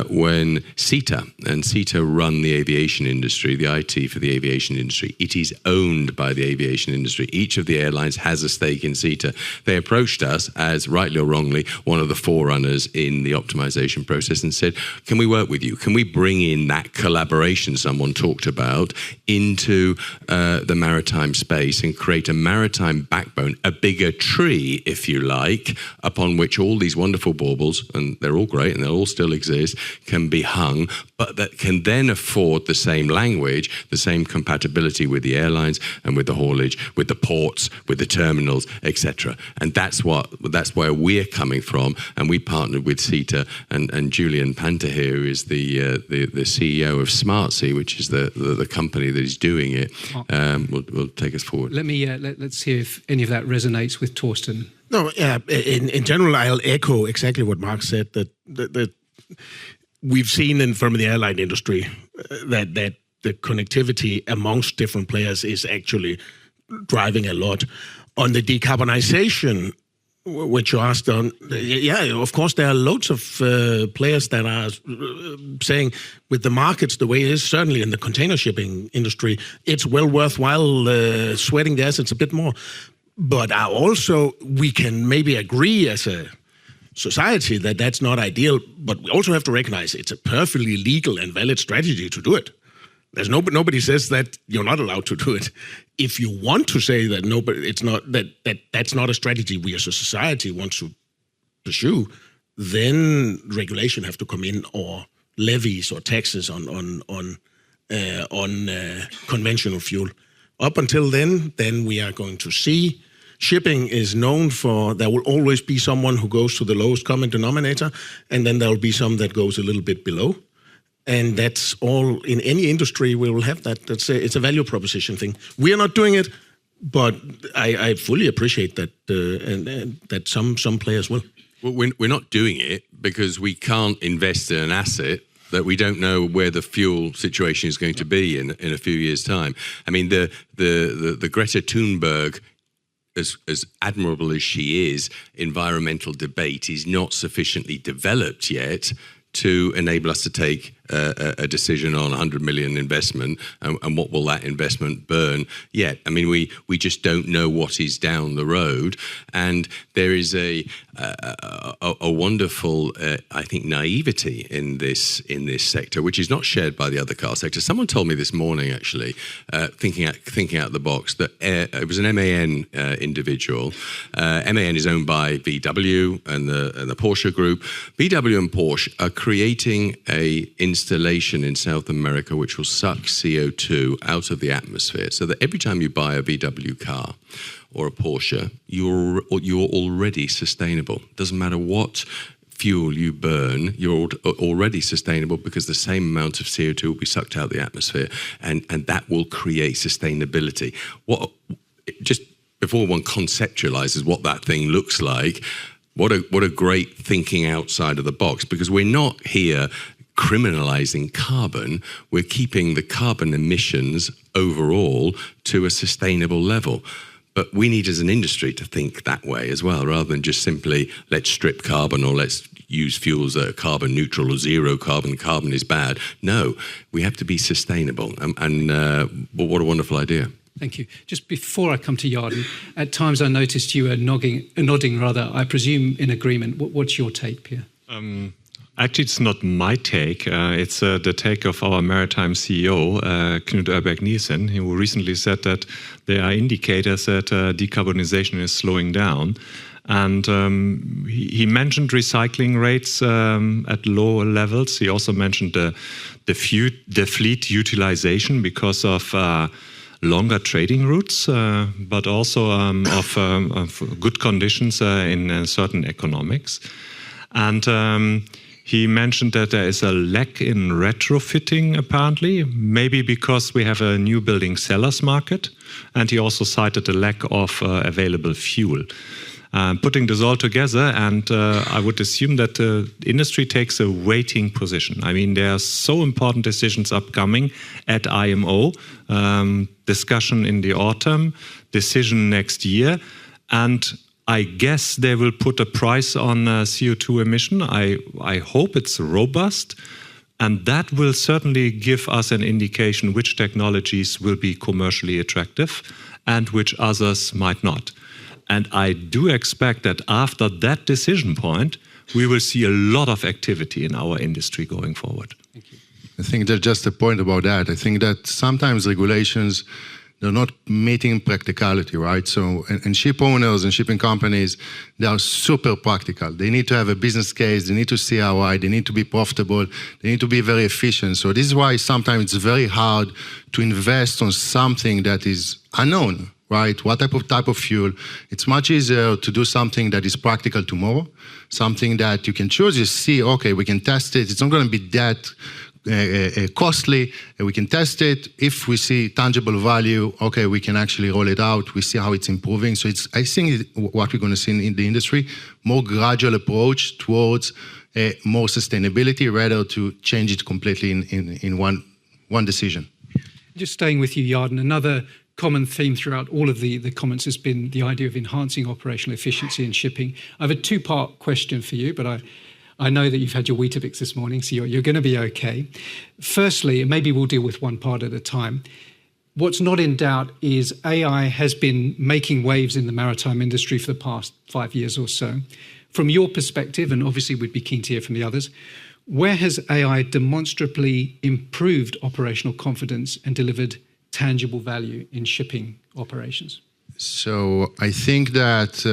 when CETA run the aviation industry, the IT for the aviation industry. It is owned by the aviation industry. Each of the airlines has a stake in CETA. They approached us as, rightly or wrongly, one of the forerunners in the optimization process and said, can we work with you? Can we bring in that collaboration someone talked about into the maritime space and create a maritime backbone, a bigger tree, if you like, upon which all these wonderful baubles, and they're all great and they'll all still exist, can be hung, but that can then afford the same language, the same compatibility with the airlines and with the haulage, with the ports, with the terminals, etc. And that's where we're coming from. And we partnered with CETA, and Julian Panta here is the CEO of SmartSea, which is the company that is doing it. Will take us forward. Let me let's see if any of that resonates with Torsten. No, yeah. In general, I'll echo exactly what Mark said. That we've seen from the airline industry that the connectivity amongst different players is actually driving a lot. On the decarbonization, which you asked on, yeah, of course, there are loads of players that are saying with the markets the way it is, certainly in the container shipping industry, it's well worthwhile sweating the assets a bit more. But also, we can maybe agree as a society that that's not ideal, but we also have to recognize it's a perfectly legal and valid strategy to do it. There's nobody says that you're not allowed to do it. If you want to say that that's not a strategy we as a society want to pursue, then regulation have to come in, or levies or taxes on conventional fuel. Up until then we are going to see shipping is known for, there will always be someone who goes to the lowest common denominator, and then there will be some that goes a little bit below. And that's all in any industry. We will have that. It's a value proposition thing. We are not doing it, but I fully appreciate that, and that some players will. Well, we're not doing it because we can't invest in an asset that we don't know where the fuel situation is going to be in a few years' time. I mean, the Greta Thunberg, as admirable as she is, environmental debate is not sufficiently developed yet to enable us to take a decision on 100 million investment and what will that investment burn yet. I mean, we just don't know what is down the road, and there is a wonderful, I think, naivety in this sector, which is not shared by the other car sector. Someone told me this morning, actually, thinking out the box, that it was an MAN individual. MAN is owned by VW and the Porsche group. VW and Porsche are creating a installation in South America which will suck CO2 out of the atmosphere, so that every time you buy a VW car or a Porsche, you're already sustainable. Doesn't matter what fuel you burn, you're already sustainable because the same amount of CO2 will be sucked out of the atmosphere, and that will create sustainability. Just before one conceptualizes what that thing looks like, what a great thinking outside of the box, because we're not here criminalizing carbon, we're keeping the carbon emissions overall to a sustainable level. But we need as an industry to think that way as well, rather than just simply let's strip carbon or let's use fuels that are carbon neutral or zero carbon, carbon is bad. No, we have to be sustainable. And what a wonderful idea. Thank you. Just before I come to Yarden, at times I noticed you were nodding rather, I presume in agreement. What's your take, Pierre? Actually, it's not my take. It's the take of our Maritime CEO, Knut Erberg-Nielsen, who recently said that there are indicators that decarbonization is slowing down. And he mentioned recycling rates at low levels. He also mentioned the fleet utilization because of longer trading routes, but also of good conditions in certain economics. And he mentioned that there is a lack in retrofitting, apparently, maybe because we have a new building sellers market. And he also cited a lack of available fuel. Putting this all together, and I would assume that the industry takes a waiting position. I mean, there are so important decisions upcoming at IMO, discussion in the autumn, decision next year, and I guess they will put a price on CO2 emission. I hope it's robust, and that will certainly give us an indication which technologies will be commercially attractive and which others might not. And I do expect that after that decision point, we will see a lot of activity in our industry going forward. Thank you. I think there's just a point about that. I think that sometimes regulations, they're not meeting practicality, right? So, and ship owners and shipping companies, they are super practical. They need to have a business case, they need to see ROI, they need to be profitable, they need to be very efficient. So this is why sometimes it's very hard to invest on something that is unknown, right? What type of fuel? It's much easier to do something that is practical tomorrow, something that you can choose, you see, okay, we can test it. It's not going to be that costly, and we can test it. If we see tangible value, okay, we can actually roll it out. We see how it's improving. So I think what we're going to see in the industry, more gradual approach towards more sustainability rather to change it completely in one decision. Just staying with you, Yarden, another common theme throughout all of the comments has been the idea of enhancing operational efficiency in shipping. I have a two-part question for you, but I know that you've had your Weetabix this morning, so you're going to be okay. Firstly, and maybe we'll deal with one part at a time, what's not in doubt is AI has been making waves in the maritime industry for the past 5 years or so. From your perspective, and obviously we'd be keen to hear from the others, where has AI demonstrably improved operational confidence and delivered tangible value in shipping operations? So I think that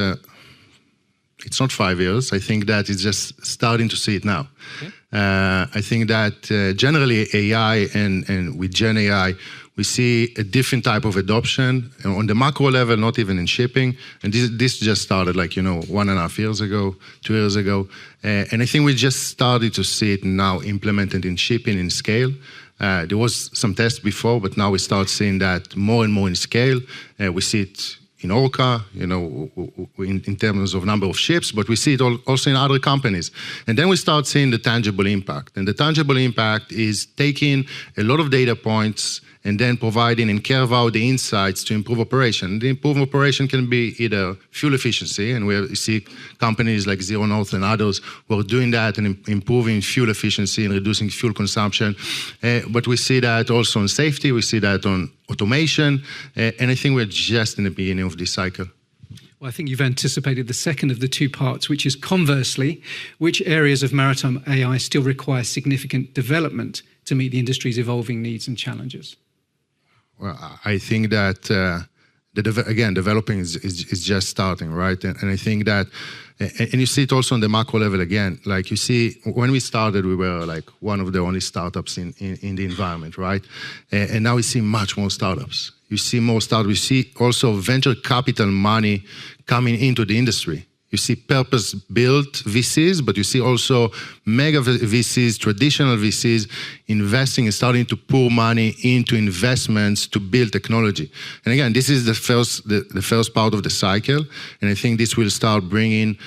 it's not 5 years. I think that it's just starting to see it now. Okay. I think that generally AI and with Gen AI, we see a different type of adoption on the macro level, not even in shipping. And this just started 1.5 years ago, 2 years ago. And I think we just started to see it now implemented in shipping in scale. There was some tests before, but now we start seeing that more and more in scale. We see it in Orca, in terms of number of ships, but we see it also in other companies. And then we start seeing the tangible impact. And the tangible impact is taking a lot of data points and then providing and carve out the insights to improve operation. The improved operation can be either fuel efficiency, and we see companies like Zero North and others who are doing that and improving fuel efficiency and reducing fuel consumption. But we see that also on safety, we see that on automation, and I think we're just in the beginning of this cycle. Well, I think you've anticipated the second of the two parts, which is conversely, which areas of maritime AI still require significant development to meet the industry's evolving needs and challenges? Well, I think that, developing is just starting, right? And I think that, and you see it also on the macro level again, like you see, when we started, we were like one of the only startups in the environment, right? And now we see much more startups. You see more startups. You see also venture capital money coming into the industry. you see purpose-built VCs, but you see also mega VCs, traditional VCs, investing and starting to pour money into investments to build technology. And again, this is the first part of the cycle, and I think this will start bringing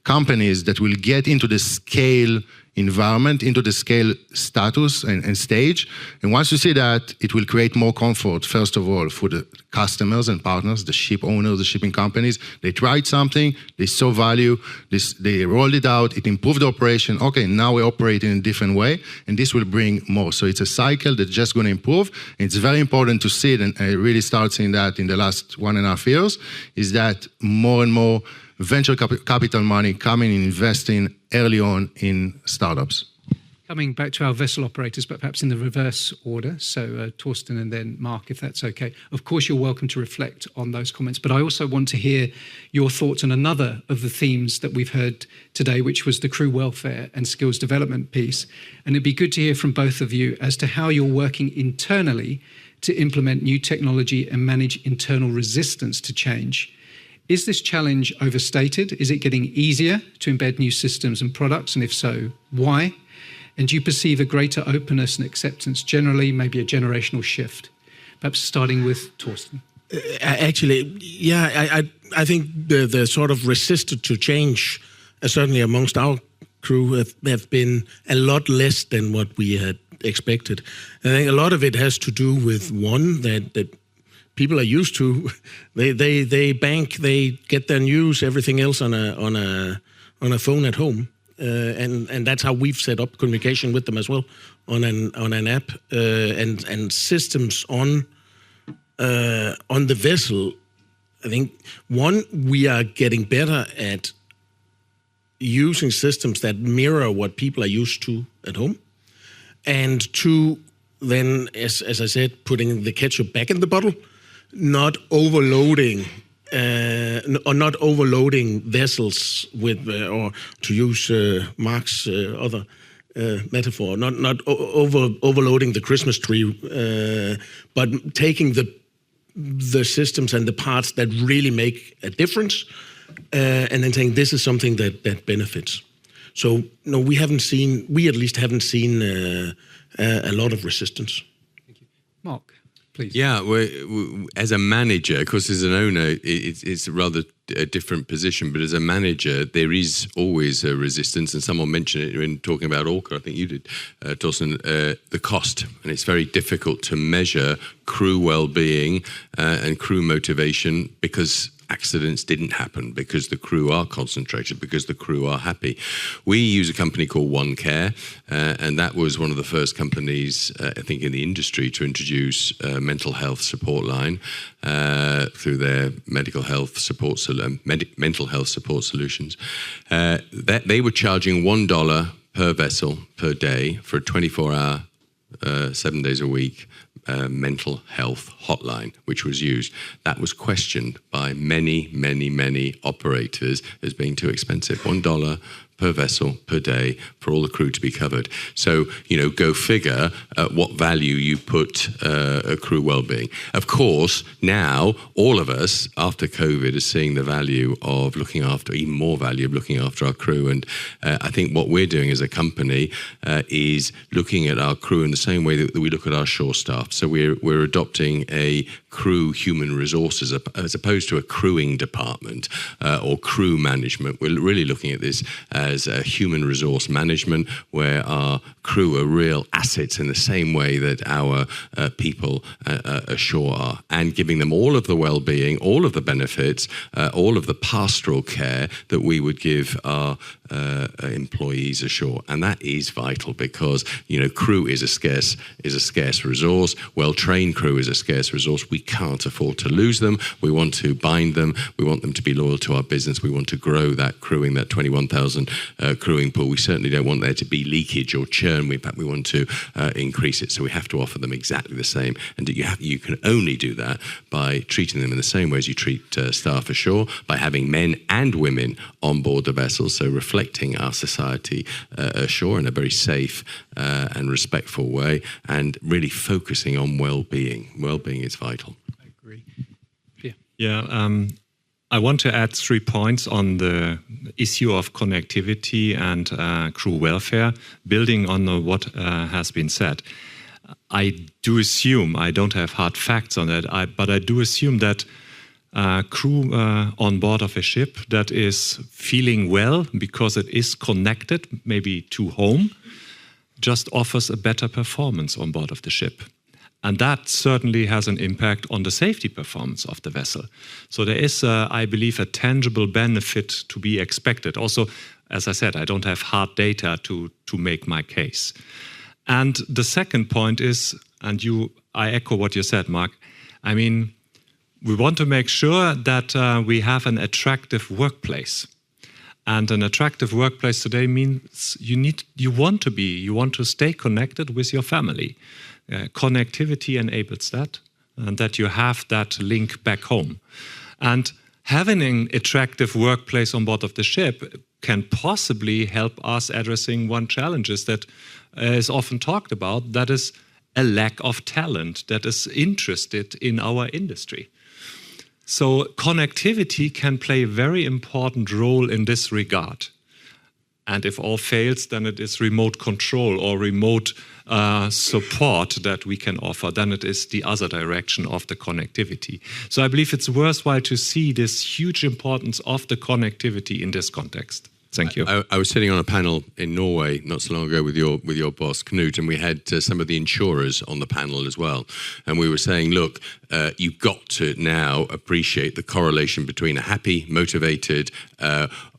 companies that will get into the scale environment, into the scale status and stage. And once you see that, it will create more comfort, first of all, for the customers and partners, the ship owners, the shipping companies. They tried something, they saw value, they rolled it out, it improved the operation. Okay, now we operate in a different way, and this will bring more. So it's a cycle that's just going to improve. And it's very important to see it, and I really started seeing that in the last 1.5 years, is that more and more venture capital money coming and investing early on in startups. Coming back to our vessel operators, but perhaps in the reverse order. So Torsten and then Mark, if that's okay. Of course, you're welcome to reflect on those comments, but I also want to hear your thoughts on another of the themes that we've heard today, which was the crew welfare and skills development piece. And it'd be good to hear from both of you as to how you're working internally to implement new technology and manage internal resistance to change. Is this challenge overstated? Is it getting easier to embed new systems and products? And if so, why? And do you perceive a greater openness and acceptance generally, maybe a generational shift? Perhaps starting with Torsten. Actually, yeah, I think the sort of resistance to change, certainly amongst our crew, have been a lot less than what we had expected. I think a lot of it has to do with, one, that people are used to. They bank, they get their news, everything else on a phone at home, and that's how we've set up communication with them as well on an app and systems on the vessel. I think one, we are getting better at using systems that mirror what people are used to at home, and two, then as I said, putting the ketchup back in the bottle. Not overloading vessels with, or to use Mark's other metaphor, not overloading the Christmas tree, but taking the systems and the parts that really make a difference, and then saying this is something that benefits. So no, we at least haven't seen a lot of resistance. Thank you, Mark. Please. Yeah, as a manager, of course, as an owner, it's rather a different position. But as a manager, there is always a resistance. And someone mentioned it when talking about Orca, I think you did, Torsten, the cost. And it's very difficult to measure crew well-being and crew motivation because accidents didn't happen, because the crew are concentrated, because the crew are happy. We use a company called OneCare, and that was one of the first companies, I think, in the industry to introduce a mental health support line through their mental health support solutions. That they were charging $1 per vessel per day for a 24-hour, 7 days a week mental health hotline, which was used. That was questioned by many operators as being too expensive. $1 per vessel per day for all the crew to be covered. So, go figure what value you put a crew well-being. Of course, now all of us after COVID are seeing the value of looking after, even more value of looking after our crew. And I think what we're doing as a company is looking at our crew in the same way that we look at our shore staff. So we're adopting a crew human resources as opposed to a crewing department or crew management. We're really looking at this as a human resource management where our crew are real assets in the same way that our people ashore are, and giving them all of the well-being, all of the benefits, all of the pastoral care that we would give our employees ashore. And that is vital because, crew is a scarce resource. Well-trained crew is a scarce resource. We can't afford to lose them. We want to bind them. We want them to be loyal to our business. We want to grow that crewing, that 21,000 crewing pool. We certainly don't want there to be leakage or churn. In fact, we want to increase it. So we have to offer them exactly the same. And you can only do that by treating them in the same way as you treat staff ashore, by having men and women on board the vessels, so reflecting our society ashore in a very safe and respectful way, and really focusing on well-being. Well-being is vital. I agree. Yeah. I want to add 3 points on the issue of connectivity and crew welfare, building on what has been said. I do assume, I don't have hard facts on that, but I do assume that crew on board of a ship that is feeling well because it is connected, maybe to home, just offers a better performance on board of the ship. And that certainly has an impact on the safety performance of the vessel. So there is, I believe, a tangible benefit to be expected. Also, as I said, I don't have hard data to make my case. And the second point is, and I echo what you said, Mark, I mean, we want to make sure that we have an attractive workplace. And an attractive workplace today means you want to stay connected with your family. Connectivity enables that, and that you have that link back home. And having an attractive workplace on board of the ship can possibly help us addressing one challenge that is often talked about, that is a lack of talent that is interested in our industry. So connectivity can play a very important role in this regard. And if all fails, then it is remote control or remote support that we can offer. Then it is the other direction of the connectivity. So I believe it's worthwhile to see this huge importance of the connectivity in this context. Thank you. I was sitting on a panel in Norway not so long ago with your boss, Knut, and we had some of the insurers on the panel as well. And we were saying, look, you've got to now appreciate the correlation between a happy, motivated,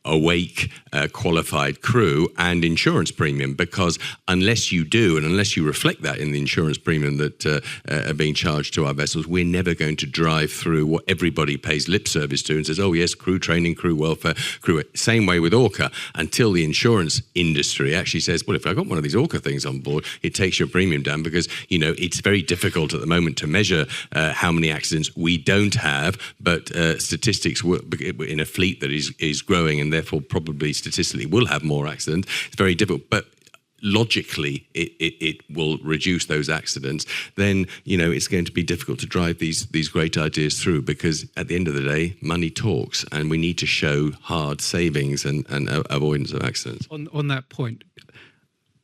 awake, qualified crew and insurance premium, because unless you do, and unless you reflect that in the insurance premium that are being charged to our vessels, we're never going to drive through what everybody pays lip service to and says, oh yes, crew training, crew welfare, crew. Same way with Orca, until the insurance industry actually says, well, if I got one of these Orca things on board, it takes your premium down, because it's very difficult at the moment to measure how many accidents we don't have, but statistics in a fleet that is growing and therefore probably statistically will have more accidents. It's very difficult, but logically it will reduce those accidents. Then it's going to be difficult to drive these great ideas through, because at the end of the day, money talks, and we need to show hard savings and avoidance of accidents. On that point,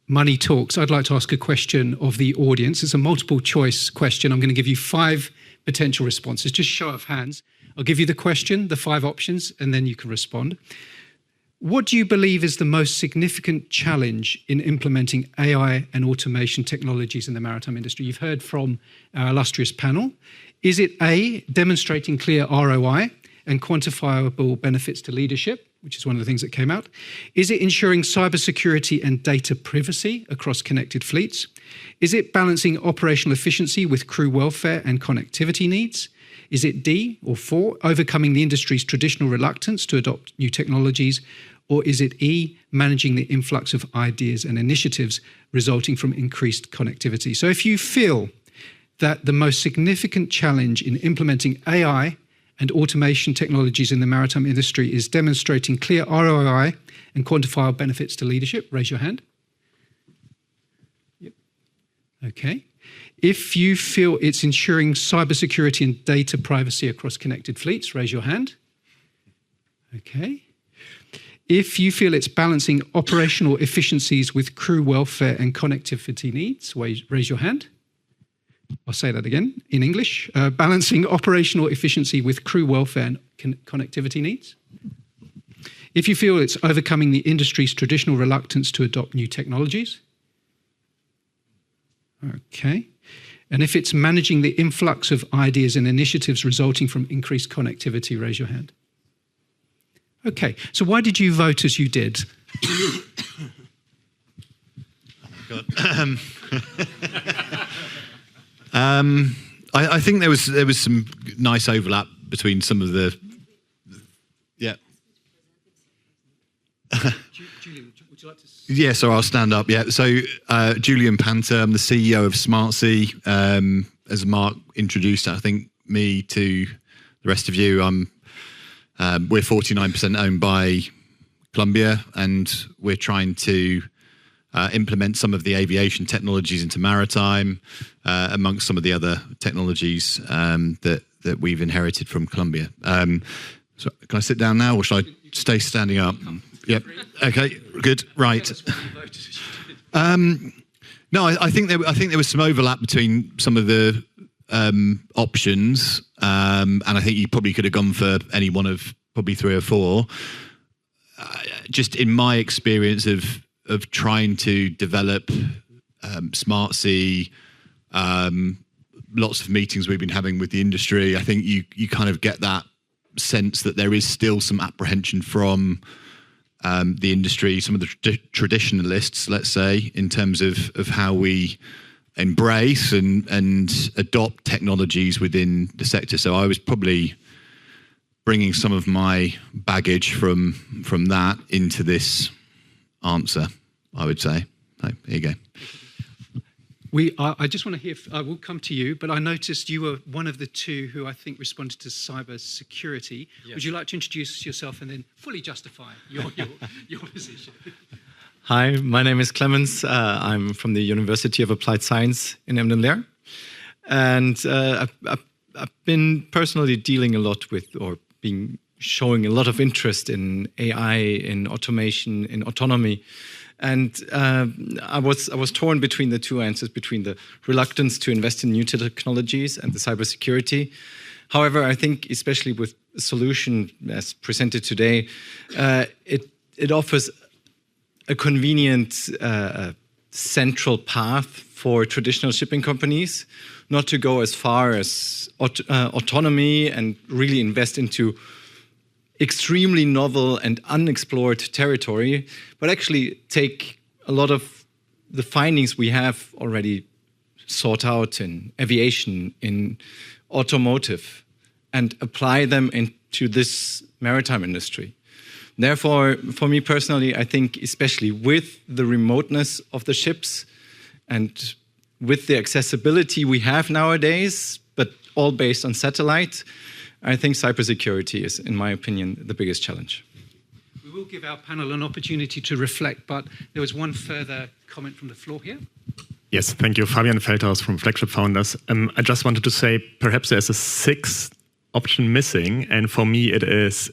money talks, I'd like to ask a question of the audience. It's a multiple choice question. I'm going to give you 5 potential responses. Just show of hands. I'll give you the question, the 5 options, and then you can respond. What do you believe is the most significant challenge in implementing AI and automation technologies in the maritime industry? You've heard from our illustrious panel. Is it A, demonstrating clear ROI and quantifiable benefits to leadership, which is one of the things that came out? Is it ensuring cybersecurity and data privacy across connected fleets? Is it balancing operational efficiency with crew welfare and connectivity needs? Is it D, or 4, overcoming the industry's traditional reluctance to adopt new technologies? Or is it E, managing the influx of ideas and initiatives resulting from increased connectivity? So if you feel that the most significant challenge in implementing AI and automation technologies in the maritime industry is demonstrating clear ROI and quantifiable benefits to leadership, raise your hand. Yep. Okay. If you feel it's ensuring cybersecurity and data privacy across connected fleets, raise your hand. Okay. If you feel it's balancing operational efficiencies with crew welfare and connectivity needs, raise your hand. I'll say that again in English. Balancing operational efficiency with crew welfare and connectivity needs. If you feel it's overcoming the industry's traditional reluctance to adopt new technologies. Okay. And if it's managing the influx of ideas and initiatives resulting from increased connectivity, raise your hand. Okay, so why did you vote as you did? I think there was some nice overlap between some of the. Yeah. Julian, would you like to? Yeah, so I'll stand up. Yeah, so Julian Panter, I'm the CEO of Smartsea. As Mark introduced, I think me to the rest of you, we're 49% owned by Columbia, and we're trying to implement some of the aviation technologies into maritime, amongst some of the other technologies that we've inherited from Columbia. So can I sit down now, or should I stay standing up? Yep. Okay. Good. Right. No, I think there was some overlap between some of the options, and I think you probably could have gone for any one of probably 3 or 4. Just in my experience of trying to develop Smart Sea, lots of meetings we've been having with the industry, I think you kind of get that sense that there is still some apprehension from the industry, some of the traditionalists, let's say, in terms of how we embrace and adopt technologies within the sector. So I was probably bringing some of my baggage from that into this answer, I would say. So, here you go. I just want to hear, I will come to you, but I noticed you were one of the 2 who I think responded to cyber security. Yes. Would you like to introduce yourself and then fully justify your position? Hi, my name is Clemens. I'm from the University of Applied Science in Emden-Leer. And I've been personally dealing a lot with, or showing a lot of interest in AI, in automation, in autonomy. And I was torn between the 2 answers, between the reluctance to invest in new technologies and the cybersecurity. However, I think especially with a solution as presented today, it offers a convenient central path for traditional shipping companies, not to go as far as autonomy and really invest into extremely novel and unexplored territory, but actually take a lot of the findings we have already sought out in aviation, in automotive, and apply them into this maritime industry. Therefore, for me personally, I think especially with the remoteness of the ships and with the accessibility we have nowadays, but all based on satellite, I think cybersecurity is, in my opinion, the biggest challenge. We will give our panel an opportunity to reflect, but there was one further comment from the floor here. Yes, thank you. Fabian Feldhaus from Flagship Founders. I just wanted to say perhaps there's a 6th option missing, and for me it is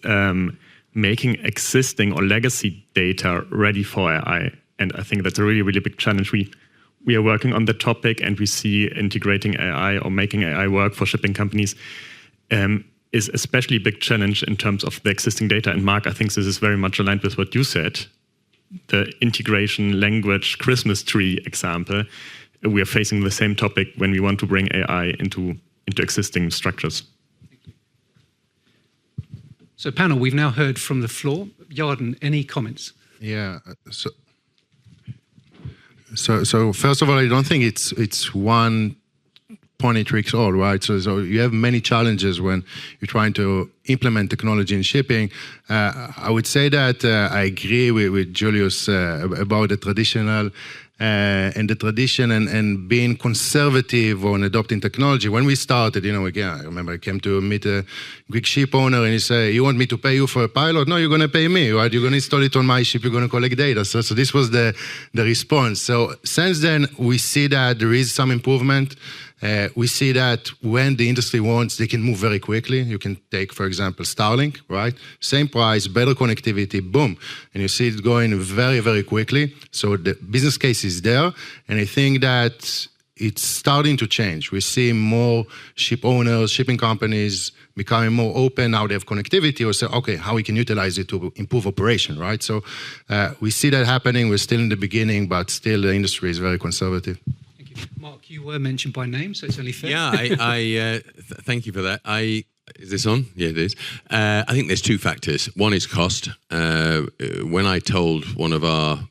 making existing or legacy data ready for AI. And I think that's a really, really big challenge. We are working on the topic, and we see integrating AI or making AI work for shipping companies is especially a big challenge in terms of the existing data. And Mark, I think this is very much aligned with what you said. The integration language Christmas tree example, we are facing the same topic when we want to bring AI into existing structures. So panel, we've now heard from the floor. Yarden, any comments? Yeah, so first of all, I don't think it's one pony tricks all, right? So you have many challenges when you're trying to implement technology in shipping. I would say that I agree with Julius about the traditional and the tradition and being conservative on adopting technology. When we started, again, I remember I came to meet a Greek ship owner, and he said, "You want me to pay you for a pilot? No, you're going to pay me, right? You're going to install it on my ship, you're going to collect data." So this was the response. So since then, we see that there is some improvement. We see that when the industry wants, they can move very quickly. You can take, for example, Starlink, right? Same price, better connectivity, boom. And you see it going very, very quickly. So the business case is there. And I think that it's starting to change. We see more ship owners, shipping companies becoming more open. Now they have connectivity, or say, okay, how we can utilize it to improve operation, right? So we see that happening. We're still in the beginning, but still the industry is very conservative. Mark, you were mentioned by name, so it's only fair. Yeah, thank you for that. Is this on? Yeah, it is. I think there's 2 factors. One is cost. When I told one of our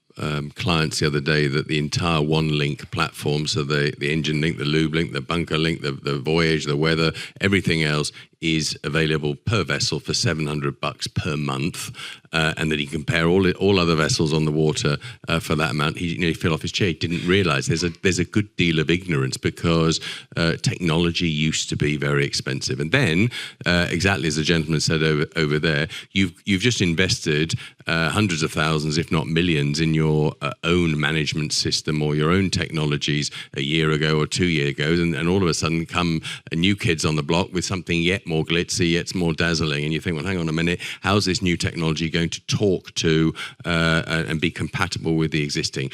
clients the other day that the entire OneLink platform, so the engine link, the lube link, the bunker link, the voyage, the weather, everything else is available per vessel for $700 per month, and that he can compare all other vessels on the water for that amount. He nearly fell off his chair. He didn't realise there's a good deal of ignorance because technology used to be very expensive. And then, exactly as the gentleman said over there, you've just invested hundreds of thousands, if not millions, in your own management system or your own technologies a year ago or 2 years ago, and all of a sudden come new kids on the block with something yet more glitzy, it's more dazzling. And you think, well, hang on a minute, how's this new technology going to talk to and be compatible with the existing?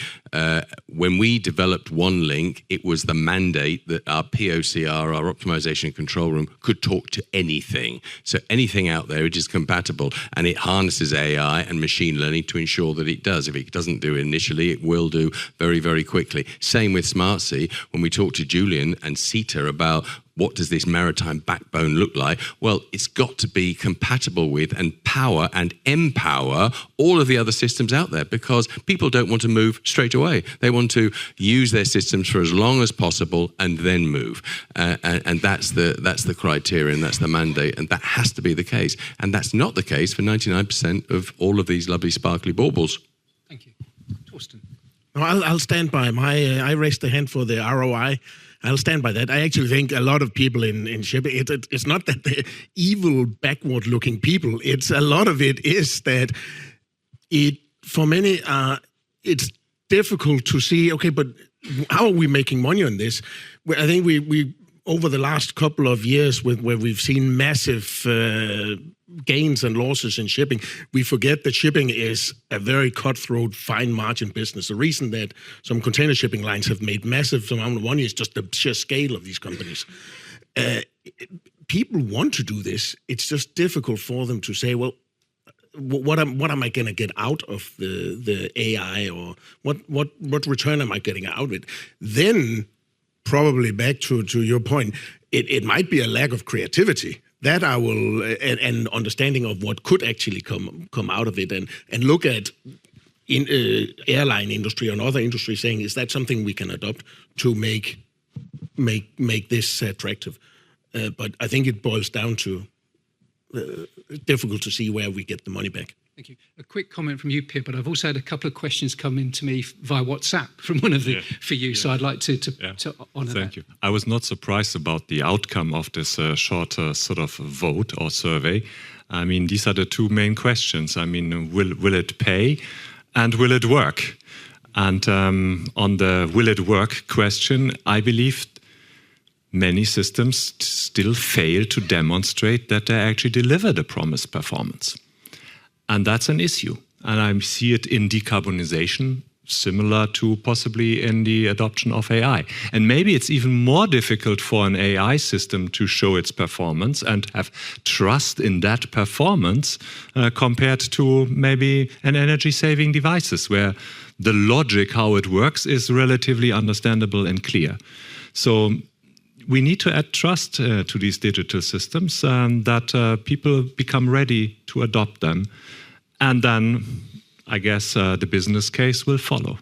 When we developed OneLink, it was the mandate that our POCR, our optimization control room, could talk to anything. So anything out there which is compatible, and it harnesses AI and machine learning to ensure that it does. If it doesn't do it initially, it will do very, very quickly. Same with SmartSea. When we talked to Julian and Sita about what does this maritime backbone look like? Well, it's got to be compatible with and power and empower all of the other systems out there, because people don't want to move straight away. They want to use their systems for as long as possible and then move. And that's the criterion, that's the mandate, and that has to be the case. And that's not the case for 99% of all of these lovely sparkly baubles. Thank you. Torsten. No, I'll stand by my. I raised the hand for the ROI. I'll stand by that. I actually think a lot of people in shipping, it's not that they're evil, backward-looking people. It's a lot of it is that for many, it's difficult to see, okay, but how are we making money on this? I think we over the last couple of years where we've seen massive gains and losses in shipping, we forget that shipping is a very cutthroat, fine margin business. The reason that some container shipping lines have made massive amount of money is just the sheer scale of these companies. People want to do this. It's just difficult for them to say, well, what am I going to get out of the AI, or what return am I getting out of it? Then, probably back to your point, it might be a lack of creativity. That I will, and understanding of what could actually come out of it, and look at in airline industry and other industries saying, is that something we can adopt to make this attractive? But I think it boils down to difficult to see where we get the money back. Thank you. A quick comment from you, Pierre, but I've also had a couple of questions come in to me via WhatsApp from one of the for you, so I'd like to honour that. Thank you. I was not surprised about the outcome of this short sort of vote or survey. I mean, these are the two main questions. I mean, will it pay and will it work? And on the will it work question, I believe many systems still fail to demonstrate that they actually deliver the promised performance. And that's an issue. And I see it in decarbonization, similar to possibly in the adoption of AI. And maybe it's even more difficult for an AI system to show its performance and have trust in that performance compared to maybe an energy-saving devices, where the logic, how it works, is relatively understandable and clear. So we need to add trust to these digital systems, that people become ready to adopt them. And then, I guess, the business case will follow.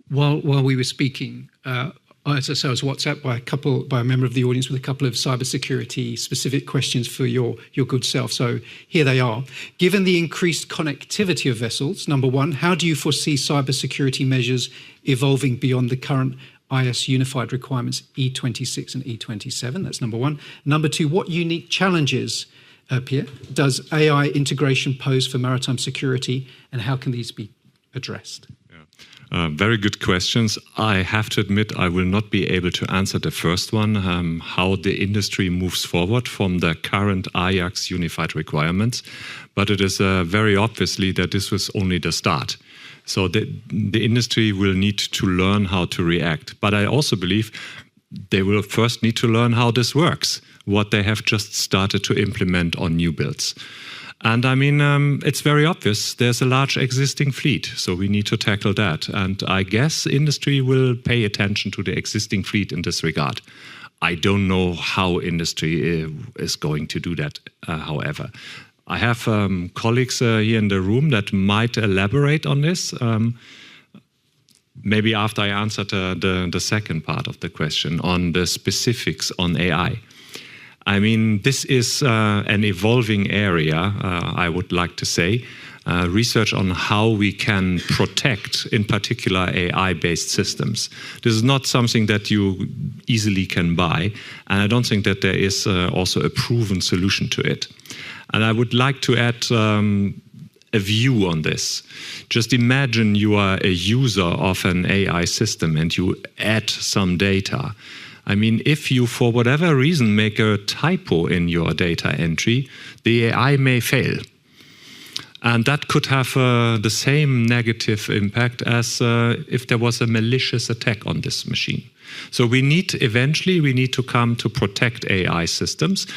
While we were speaking, as I say, I was WhatsApped by a member of the audience with a couple of cybersecurity specific questions for your good self. So here they are. Given the increased connectivity of vessels, number one, how do you foresee cybersecurity measures evolving beyond the current IS unified requirements E26 and E27? That's number one. Number two, what unique challenges, Pierre, does AI integration pose for maritime security, and how can these be addressed? Very good questions. I have to admit I will not be able to answer the first one, how the industry moves forward from the current Ajax unified requirements, but it is very obviously that this was only the start. So the industry will need to learn how to react. But I also believe they will first need to learn how this works, what they have just started to implement on new builds. And I mean, it's very obvious. There's a large existing fleet, so we need to tackle that. And I guess industry will pay attention to the existing fleet in this regard. I don't know how industry is going to do that, however. I have colleagues here in the room that might elaborate on this. Maybe after I answered the second part of the question on the specifics on AI. I mean, this is an evolving area, I would like to say. Research on how we can protect, in particular, AI-based systems. This is not something that you easily can buy, and I don't think that there is also a proven solution to it. And I would like to add a view on this. Just imagine you are a user of an AI system and you add some data. I mean, if you, for whatever reason, make a typo in your data entry, the AI may fail. And that could have the same negative impact as if there was a malicious attack on this machine. So eventually we need to come to protect AI systems,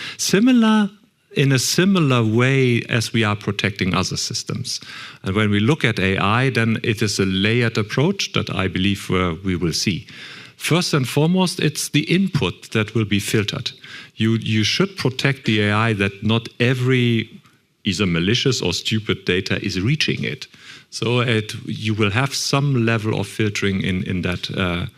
in a similar way as we are protecting other systems. And when we look at AI, then it is a layered approach that I believe we will see. First and foremost, it's the input that will be filtered. You should protect the AI that not every either malicious or stupid data is reaching it. So you will have some level of filtering in that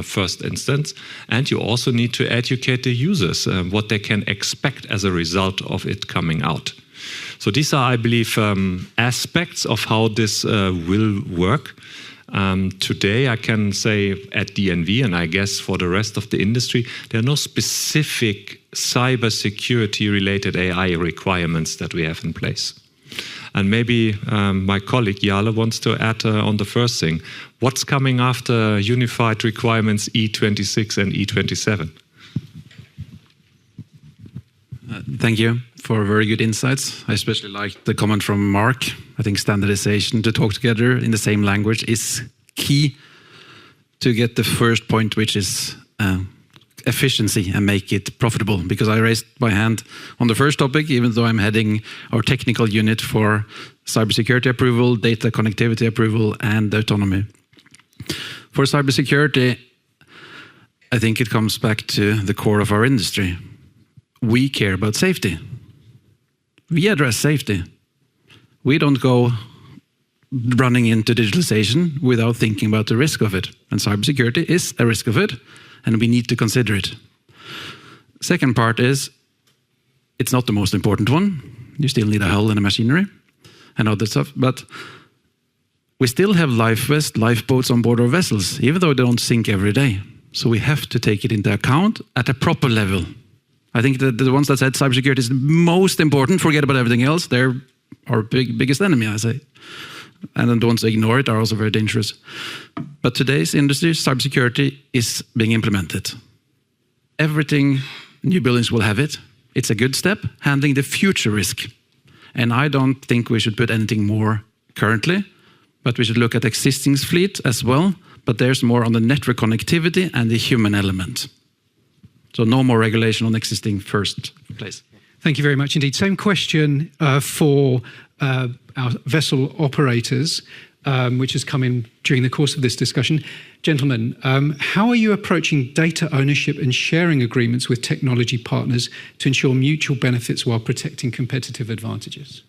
first instance. And you also need to educate the users what they can expect as a result of it coming out. So these are, I believe, aspects of how this will work. Today, I can say at DNV, and I guess for the rest of the industry, there are no specific cybersecurity-related AI requirements that we have in place. And maybe my colleague Jarle wants to add on the first thing. What's coming after Unified Requirements E26 and E27? Thank you for very good insights. I especially like the comment from Mark. I think standardization, to talk together in the same language, is key to get the first point, which is efficiency, and make it profitable. Because I raised my hand on the first topic, even though I'm heading our technical unit for cybersecurity approval, data connectivity approval, and autonomy. For cybersecurity, I think it comes back to the core of our industry. We care about safety. We address safety. We don't go running into digitalization without thinking about the risk of it. And cybersecurity is a risk of it, and we need to consider it. Second part is, it's not the most important one. You still need a hull and a machinery and other stuff, but we still have life vests, lifeboats on board our vessels, even though they don't sink every day. So we have to take it into account at a proper level. I think that the ones that said cybersecurity is the most important, forget about everything else, they're our biggest enemy, I say. And then the ones that ignore it are also very dangerous. But today's industry, cybersecurity is being implemented. Everything, new buildings will have it. It's a good step, handling the future risk. And I don't think we should put anything more currently, but we should look at existing fleet as well. But there's more on the network connectivity and the human element. So no more regulation on existing first place. Thank you very much indeed. Same question for our vessel operators, which has come in during the course of this discussion. Gentlemen, how are you approaching data ownership and sharing agreements with technology partners to ensure mutual benefits while protecting competitive advantages?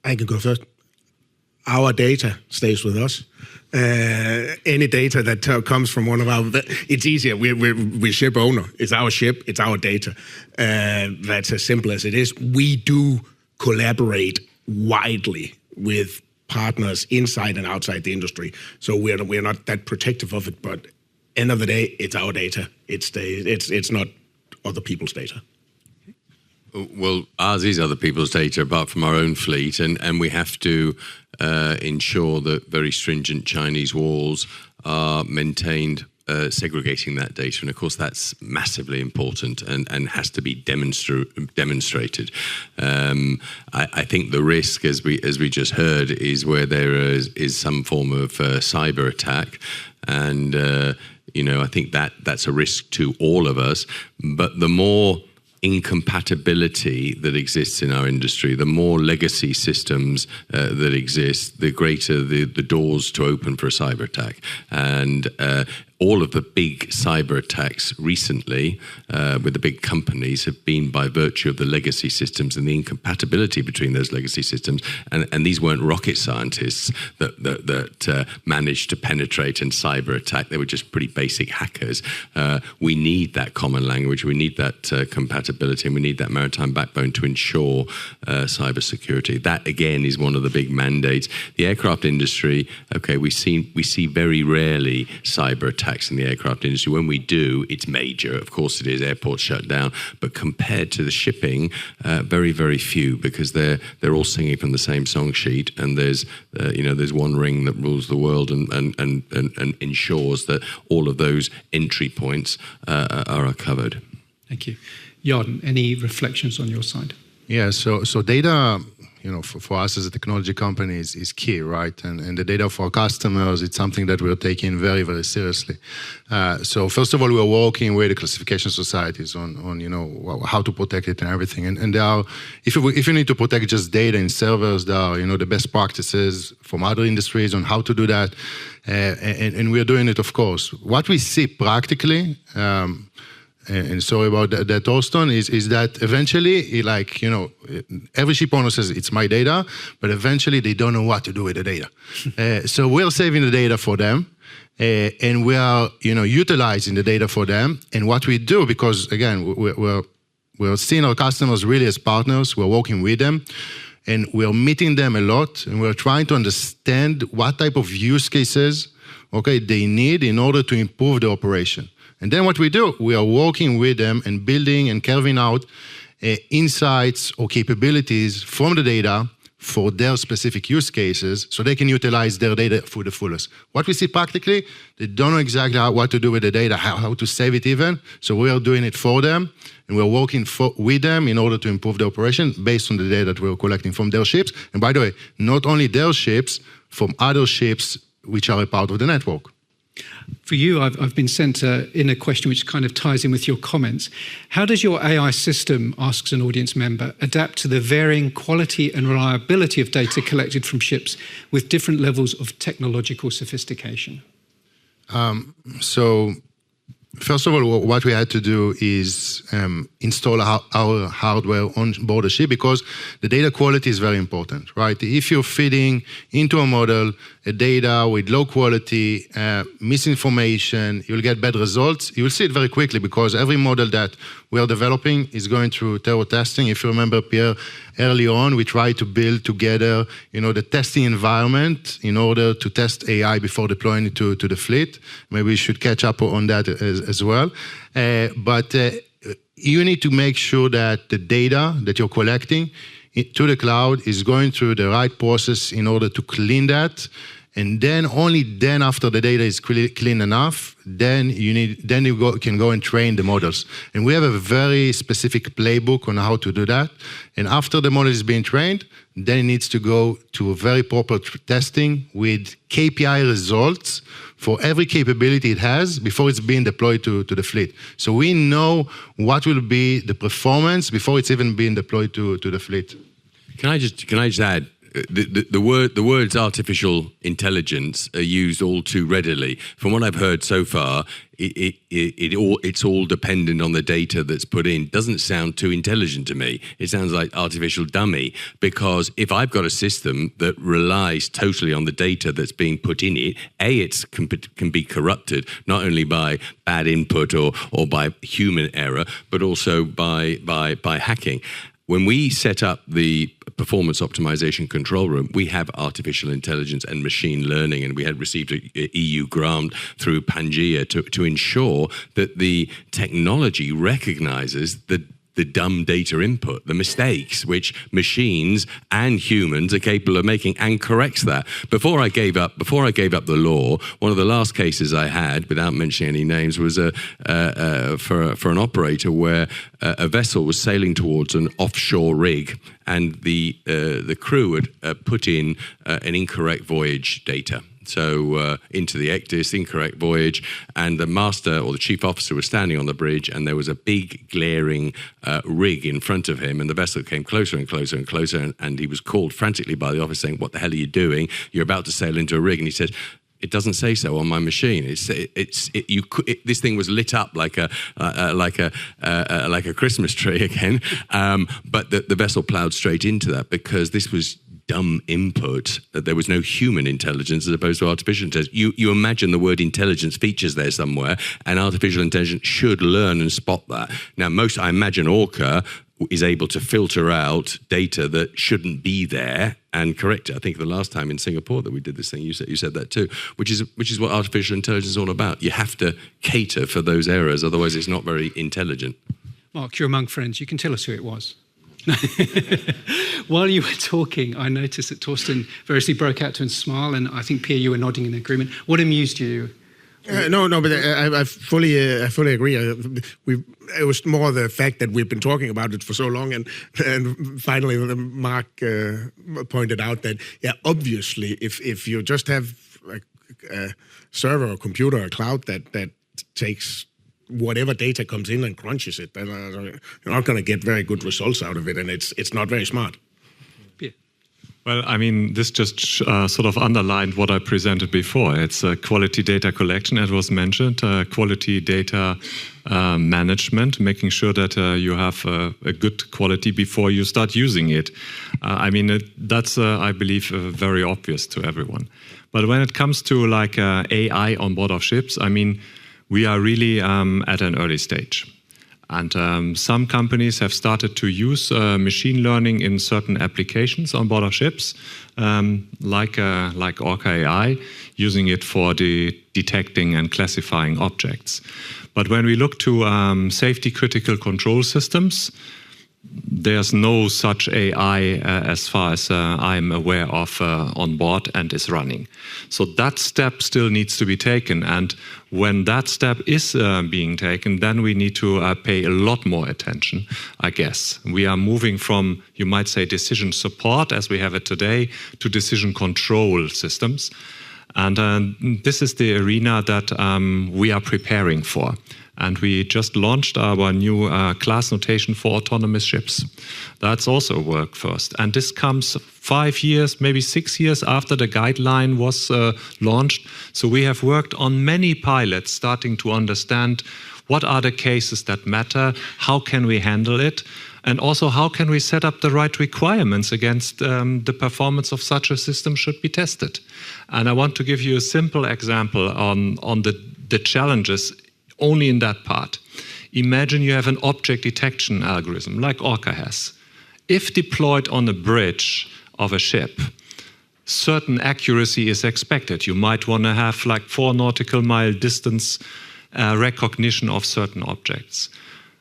I can go first. Our data stays with us. Any data that comes from one of our, it's easier. We're ship owner. It's our ship. It's our data. That's as simple as it is. We do collaborate widely with partners inside and outside the industry. So we're not that protective of it. But end of the day, it's our data. It's not other people's data. Well, ours is other people's data, apart from our own fleet, and we have to ensure that very stringent Chinese walls are maintained, segregating that data. And of course, that's massively important and has to be demonstrated. I think the risk, as we just heard, is where there is some form of cyber attack, and I think that's a risk to all of us. But the more incompatibility that exists in our industry, the more legacy systems that exist, the greater the doors to open for a cyber attack. And all of the big cyber attacks recently with the big companies have been by virtue of the legacy systems and the incompatibility between those legacy systems. And these weren't rocket scientists that managed to penetrate and cyber attack. They were just pretty basic hackers. We need that common language. We need that compatibility, and we need that maritime backbone to ensure cybersecurity. That, again, is one of the big mandates. The aircraft industry, okay, we see very rarely cyber attacks. impacts in the aircraft industry. When we do, it's major. Of course it is. Airports shut down. But compared to the shipping, very, very few, because they're all singing from the same song sheet, and there's one ring that rules the world and ensures that all of those entry points are covered. Thank you. Jarden, any reflections on your side? Yeah, so data, for us as a technology company is key, right? And the data for our customers, it's something that we're taking very, very seriously. So first of all, we're working with the classification societies on how to protect it and everything. And there are, if you need to protect just data in servers, there are, the best practices from other industries on how to do that. And we're doing it, of course. What we see practically, and sorry about that, Torsten, is that eventually, every ship owner says it's my data, but eventually they don't know what to do with the data. So we're saving the data for them, and we are, utilizing the data for them. And what we do, because again, we're seeing our customers really as partners, we're working with them, and we're meeting them a lot, and we're trying to understand what type of use cases, they need in order to improve the operation. And then what we do, we are working with them and building and carving out insights or capabilities from the data for their specific use cases so they can utilize their data for the fullest. What we see practically, they don't know exactly what to do with the data, how to save it even. So we are doing it for them, and we're working with them in order to improve the operation based on the data that we're collecting from their ships. And by the way, not only their ships, from other ships which are a part of the network. For you, I've been sent in a question which kind of ties in with your comments. How does your AI system, asks an audience member, adapt to the varying quality and reliability of data collected from ships with different levels of technological sophistication? So, first of all, what we had to do is install our hardware on board the ship, because the data quality is very important, right? If you're feeding into a model a data with low quality, misinformation, you'll get bad results. You will see it very quickly, because every model that we are developing is going through thorough testing. If you remember, Pierre, early on, we tried to build together, the testing environment in order to test AI before deploying it to the fleet. Maybe we should catch up on that as well. But you need to make sure that the data that you're collecting to the cloud is going through the right process in order to clean that. And then only then, after the data is clean enough, then you can go and train the models. And we have a very specific playbook on how to do that. And after the model is being trained, then it needs to go to a very proper testing with KPI results for every capability it has before it's being deployed to the fleet. So we know what will be the performance before it's even being deployed to the fleet. Can I just add? The words artificial intelligence are used all too readily. From what I've heard so far, it's all dependent on the data that's put in. Doesn't sound too intelligent to me. It sounds like artificial dummy, because if I've got a system that relies totally on the data that's being put in it, it can be corrupted, not only by bad input or by human error, but also by hacking. When we set up the performance optimization control room, we have artificial intelligence and machine learning, and we had received an EU grant through Pangea to ensure that the technology recognizes the dumb data input, the mistakes which machines and humans are capable of making, and corrects that. Before I gave up the law, one of the last cases I had, without mentioning any names, was for an operator where a vessel was sailing towards an offshore rig, and the crew had put in an incorrect voyage data. So into the ECDIS, incorrect voyage, and the master or the chief officer was standing on the bridge, and there was a big glaring rig in front of him, and the vessel came closer and closer and closer, and he was called frantically by the officer saying, "What the hell are you doing? You're about to sail into a rig." And he said, "It doesn't say so on my machine. This thing was lit up like a Christmas tree again, but the vessel ploughed straight into that because this was dumb input. There was no human intelligence as opposed to artificial intelligence. You imagine the word intelligence features there somewhere, and artificial intelligence should learn and spot that. Now, I imagine Orca is able to filter out data that shouldn't be there and correct it. I think the last time in Singapore that we did this thing, you said that too, which is what artificial intelligence is all about. You have to cater for those errors, otherwise it's not very intelligent. Mark, you're among friends. You can tell us who it was. While you were talking, I noticed that Torsten variously broke out to a smile, and I think, Pierre, you were nodding in agreement. What amused you? No, but I fully agree. It was more the fact that we've been talking about it for so long, and finally Mark pointed out that obviously if you just have a server or computer or cloud that takes whatever data comes in and crunches it, then you're not going to get very good results out of it, and it's not very smart. Well, I mean, this just sort of underlined what I presented before. It's quality data collection, as was mentioned, quality data management, making sure that you have a good quality before you start using it. I mean, that's, I believe, very obvious to everyone. But when it comes to like AI on board of ships, I mean, we are really at an early stage. And some companies have started to use machine learning in certain applications on board of ships, like Orca AI, using it for detecting and classifying objects. But when we look to safety critical control systems, there's no such AI as far as I'm aware of on board and is running. So that step still needs to be taken. And when that step is being taken, then we need to pay a lot more attention, I guess. We are moving from, you might say, decision support, as we have it today, to decision control systems. And this is the arena that we are preparing for. And we just launched our new class notation for autonomous ships. That's also a work first. And this comes 5 years, maybe 6 years after the guideline was launched. So we have worked on many pilots, starting to understand what are the cases that matter, how can we handle it, and also how can we set up the right requirements against the performance of such a system should be tested. And I want to give you a simple example on the challenges only in that part. Imagine you have an object detection algorithm like Orca has. If deployed on a bridge of a ship, certain accuracy is expected. You might want to have like 4 nautical mile distance recognition of certain objects.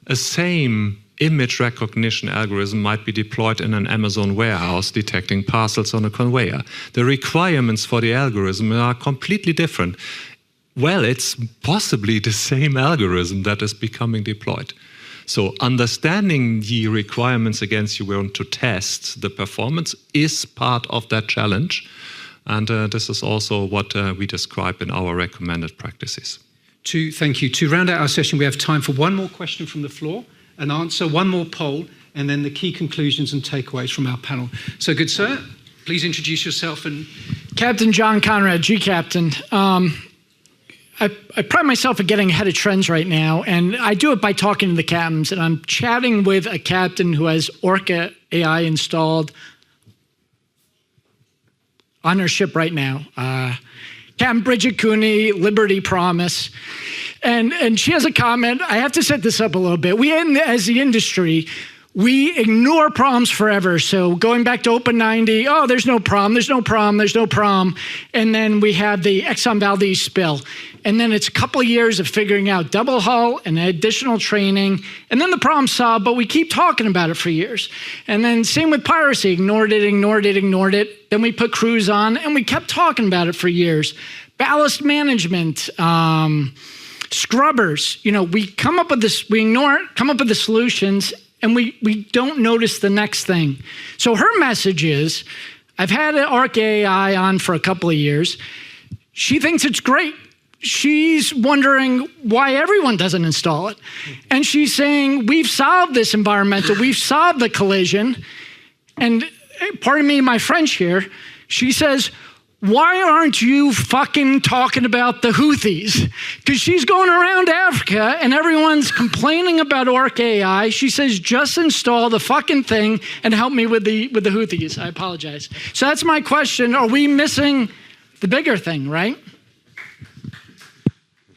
A same image recognition algorithm might be deployed in an Amazon warehouse detecting parcels on a conveyor. The requirements for the algorithm are completely different. Well, it's possibly the same algorithm that is becoming deployed. So understanding the requirements against you want to test the performance is part of that challenge. And this is also what we describe in our recommended practices. Thank you. To round out our session, we have time for one more question from the floor, an answer, one more poll, and then the key conclusions and takeaways from our panel. So, good sir, please introduce yourself. And Captain John Conrad, G-Captain. I pride myself at getting ahead of trends right now, and I do it by talking to the captains, and I'm chatting with a captain who has Orca AI installed on her ship right now. Captain Bridget Cooney, Liberty Promise. And she has a comment. I have to set this up a little bit. As the industry, we ignore problems forever. So going back to Open 90, oh, there's no problem, there's no problem, there's no problem. And then we have the Exxon Valdez spill. And then it's a couple of years of figuring out double hull and additional training. And then the problem's solved, but we keep talking about it for years. And then same with piracy, ignored it. Then we put crews on and we kept talking about it for years. Ballast management, scrubbers, we come up with this, we ignore it, come up with the solutions, and we don't notice the next thing. So her message is, I've had Orca AI on for a couple of years. She thinks it's great. She's wondering why everyone doesn't install it. And she's saying, we've solved this environmental, we've solved the collision. And pardon me, my French here, she says, why aren't you fucking talking about the Houthis? Because she's going around Africa and everyone's complaining about Orca AI. She says, just install the fucking thing and help me with the Houthis. I apologize. So that's my question. Are we missing the bigger thing, right?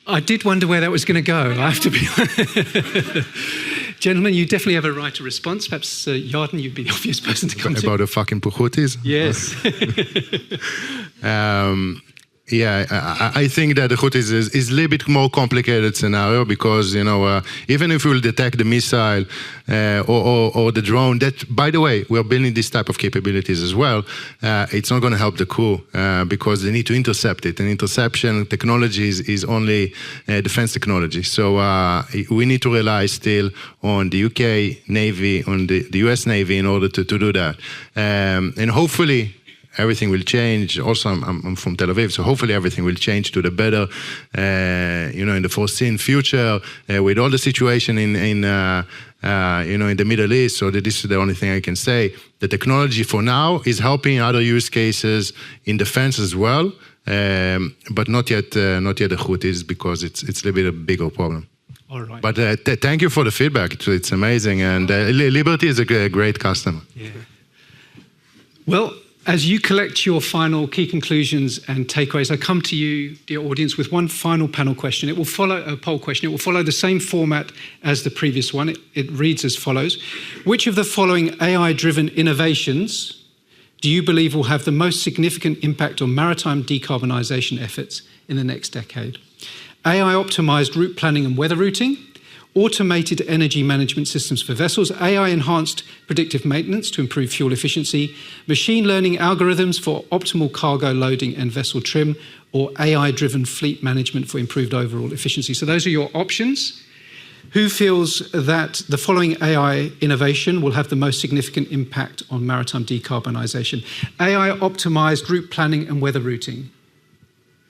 I did wonder where that was going to go, I have to be honest. Gentlemen, you definitely have a right to response. Perhaps Jarden, you'd be the obvious person to come to. About the fucking Houthis? Yes. I think that the Houthis is a little bit more complicated scenario because, even if we will detect the missile or the drone, that, by the way, we are building this type of capabilities as well, it's not going to help the crew because they need to intercept it. And interception technology is only defense technology. So we need to rely still on the UK Navy, on the US Navy in order to do that. And hopefully, everything will change. Also, I'm from Tel Aviv, so hopefully everything will change to the better, in the foreseen future with all the situation in the Middle East. So this is the only thing I can say. The technology for now is helping other use cases in defense as well, but not yet the Houthis because it's a little bit a bigger problem. All right. But thank you for the feedback. It's amazing, and Liberty is a great customer. Yeah. Well, as you collect your final key conclusions and takeaways, I come to you, dear audience, with one final panel question. It will follow a poll question. It will follow the same format as the previous one. It reads as follows. Which of the following AI-driven innovations do you believe will have the most significant impact on maritime decarbonisation efforts in the next decade? AI-optimised route planning and weather routing, automated energy management systems for vessels, AI-enhanced predictive maintenance to improve fuel efficiency, machine learning algorithms for optimal cargo loading and vessel trim, or AI-driven fleet management for improved overall efficiency. So those are your options. Who feels that the following AI innovation will have the most significant impact on maritime decarbonisation? AI-optimised route planning and weather routing.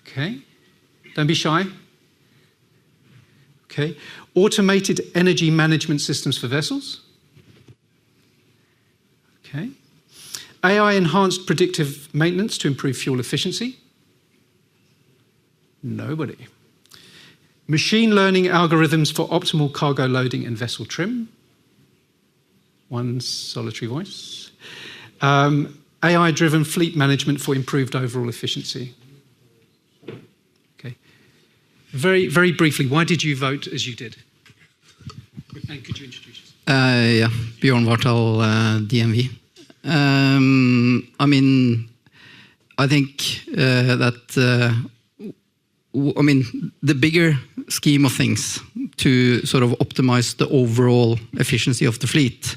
Okay, don't be shy. Okay. Automated energy management systems for vessels. Okay. AI-enhanced predictive maintenance to improve fuel efficiency. Nobody. Machine learning algorithms for optimal cargo loading and vessel trim. One solitary voice. AI-driven fleet management for improved overall efficiency. Very, very briefly, why did you vote as you did? And could you introduce yourself? Bjorn Vartal, DNV. I think the bigger scheme of things to sort of optimize the overall efficiency of the fleet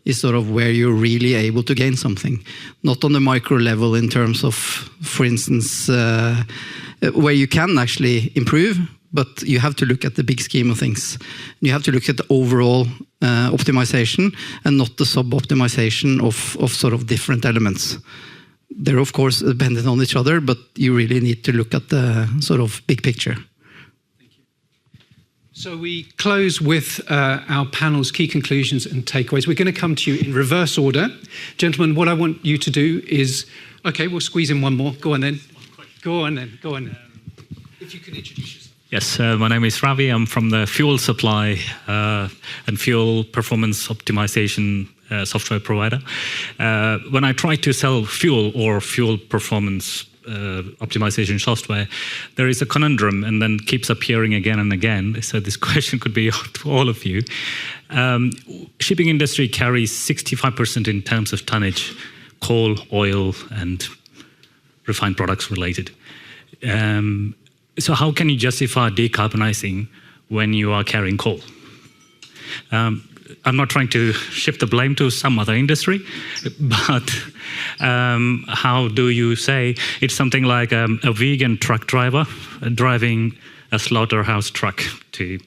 is sort of where you're really able to gain something. Not on the micro level in terms of, for instance, where you can actually improve, but you have to look at the big scheme of things. You have to look at the overall optimization and not the sub-optimization of sort of different elements. They're of course dependent on each other, but you really need to look at the sort of big picture. Thank you. So we close with our panel's key conclusions and takeaways. We're going to come to you in reverse order. Gentlemen, what I want you to do is, okay, we'll squeeze in one more. Go on then. Go on then. If you can introduce yourself. Yes, my name is Ravi. I'm from the fuel supply and fuel performance optimization software provider. When I try to sell fuel or fuel performance optimization software, there is a conundrum and then keeps appearing again and again. So this question could be to all of you. Shipping industry carries 65% in terms of tonnage, coal, oil, and refined products related. So how can you justify decarbonizing when you are carrying coal? I'm not trying to shift the blame to some other industry, but how do you say it's something like a vegan truck driver driving a slaughterhouse truck to...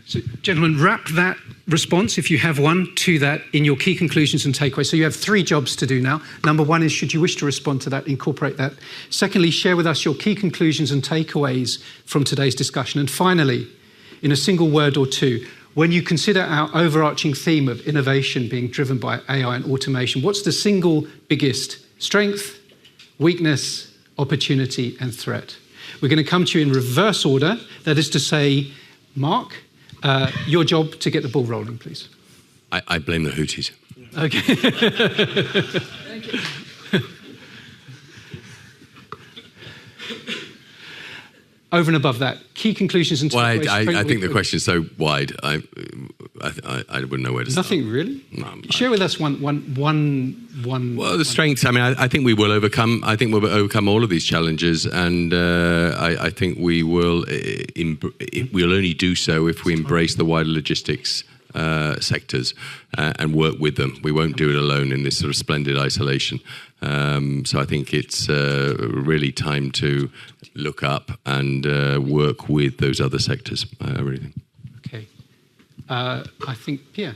So, gentlemen, wrap that response, if you have one, to that in your key conclusions and takeaways. So you have 3 jobs to do now. Number 1 is, should you wish to respond to that, incorporate that. Secondly, share with us your key conclusions and takeaways from today's discussion. And finally, in a single word or 2, when you consider our overarching theme of innovation being driven by AI and automation, what's the single biggest strength, weakness, opportunity, and threat? We're going to come to you in reverse order. That is to say, Mark, your job to get the ball rolling, please. I blame the Houthis. Okay. Thank you. over and above that, key conclusions and Well, takeaways. I think the question is so wide. I wouldn't know where to start. Nothing really. No, Share with us one. Well, the strengths. I mean, I think we will overcome. I think we'll overcome all of these challenges, and I think we will. We'll only do so if we embrace the wider logistics sectors and work with them. We won't do it alone in this sort of splendid isolation. So I think it's really time to look up and work with those other sectors. I really think. Okay. I think Pierre.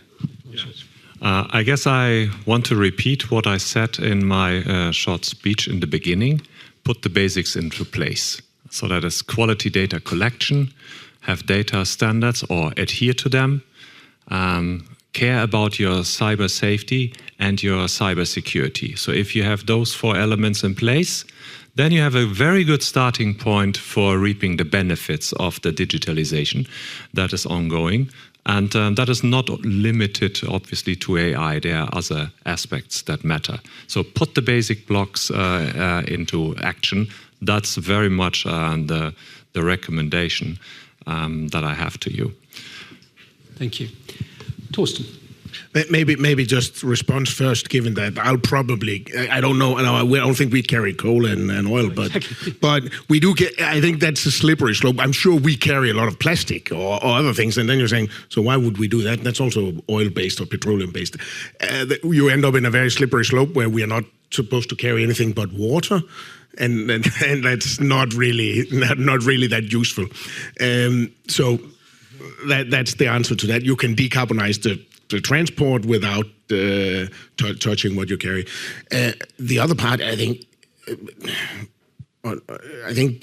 I guess I want to repeat what I said in my short speech in the beginning. Put the basics into place. So that is quality data collection, have data standards or adhere to them, care about your cyber safety and your cyber security. So if you have those 4 elements in place, then you have a very good starting point for reaping the benefits of the digitalization that is ongoing. And that is not limited, obviously, to AI. There are other aspects that matter. So put the basic blocks into action. That's very much the recommendation that I have to you. Thank you. Torsten. Maybe just response first, given that I'll probably, I don't know, I don't think we carry coal and oil, but we do get, I think that's a slippery slope. I'm sure we carry a lot of plastic or other things, and then you're saying, so why would we do that? That's also oil-based or petroleum-based. You end up in a very slippery slope where we are not supposed to carry anything but water, and that's not really that useful. So that's the answer to that. You can decarbonize the transport without touching what you carry. The other part, I think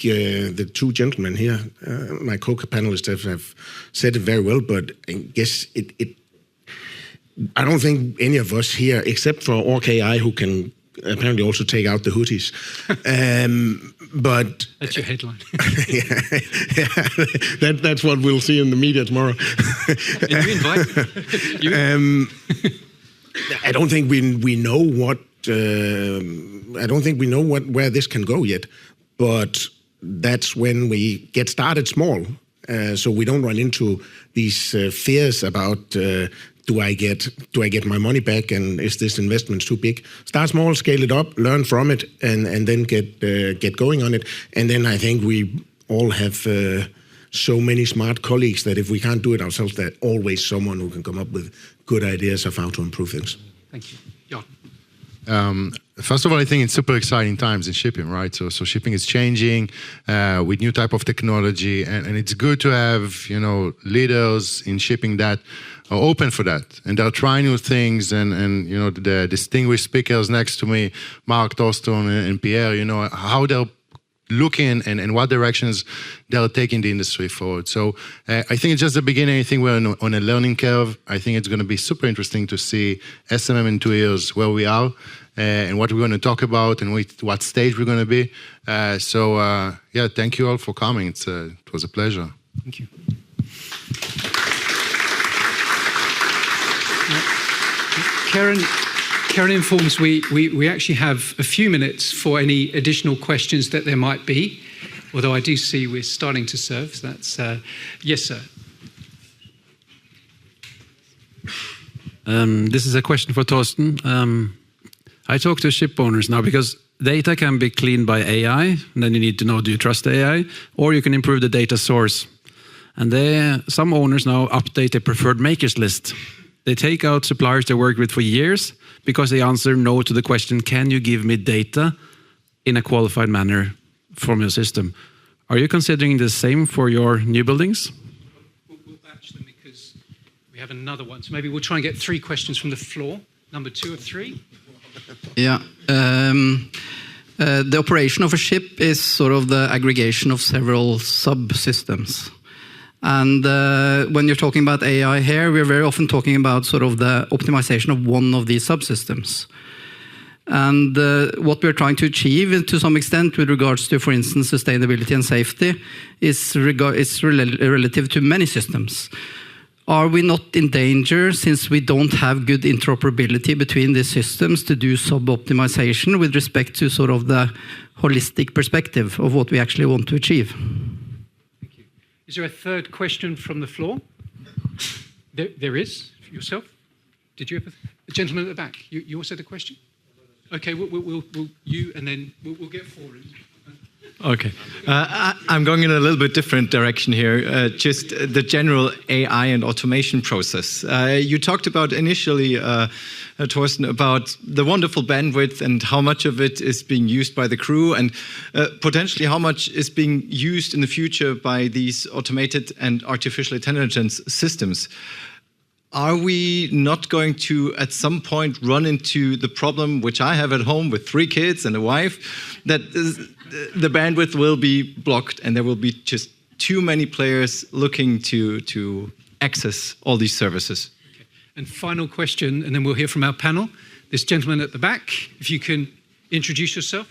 the 2 gentlemen here, my co-panelists have said it very well, but I guess I don't think any of us here, except for Orca AI, who can apparently also take out the hoodies. But that's your headline. That's what we'll see in the media tomorrow. And you invite me. I don't think we know what. I don't think we know where this can go yet. But that's when we get started small, so we don't run into these fears about. Do I get my money back, and is this investment too big? Start small, scale it up, learn from it, and then get going on it. And then I think we all have so many smart colleagues that if we can't do it ourselves, there's always someone who can come up with good ideas of how to improve things. Thank you. Jan. First of all, I think it's super exciting times in shipping, right? So shipping is changing with new type of technology, and it's good to have leaders in shipping that are open for that, and they're trying new things. And the distinguished speakers next to me, Mark, Torsten, and Pierre, how they're looking and what directions they're taking the industry forward. So I think it's just the beginning. I think we're on a learning curve. I think it's going to be super interesting to see SMM in 2 years where we are. And what we're going to talk about and what stage we're going to be. Thank you all for coming. It was a pleasure. Thank you. Karen informs we actually have a few minutes for any additional questions that there might be, although I do see we're starting to serve. So that's, yes, sir. This is a question for Torsten. I talk to ship owners now because data can be cleaned by AI, and then you need to know, do you trust the AI? Or you can improve the data source. And some owners now update their preferred makers list. They take out suppliers they worked with for years because they answer no to the question, can you give me data in a qualified manner from your system? Are you considering the same for your new buildings? We'll batch them because we have another one. So maybe we'll try and get 3 questions from the floor. Number 2 of 3. Yeah. The operation of a ship is sort of the aggregation of several subsystems. And when you're talking about AI here, we're very often talking about sort of the optimization of one of these subsystems. And what we're trying to achieve to some extent with regards to, for instance, sustainability and safety is relative to many systems. Are we not in danger, since we don't have good interoperability between these systems, to do sub-optimization with respect to sort of the holistic perspective of what we actually want to achieve? Is there a third question from the floor? There is. Yourself? Did you have a gentleman at the back? You also had a question? Okay, we'll you, and then we'll get forward. Okay. I'm going in a little bit different direction here. Just the general AI and automation process. You talked about initially, Torsten, about the wonderful bandwidth and how much of it is being used by the crew, and potentially how much is being used in the future by these automated and artificial intelligence systems. Are we not going to, at some point, run into the problem, which I have at home with 3 kids and a wife, that the bandwidth will be blocked and there will be just too many players looking to access all these services? Okay. And final question, and then we'll hear from our panel. This gentleman at the back, if you can introduce yourself.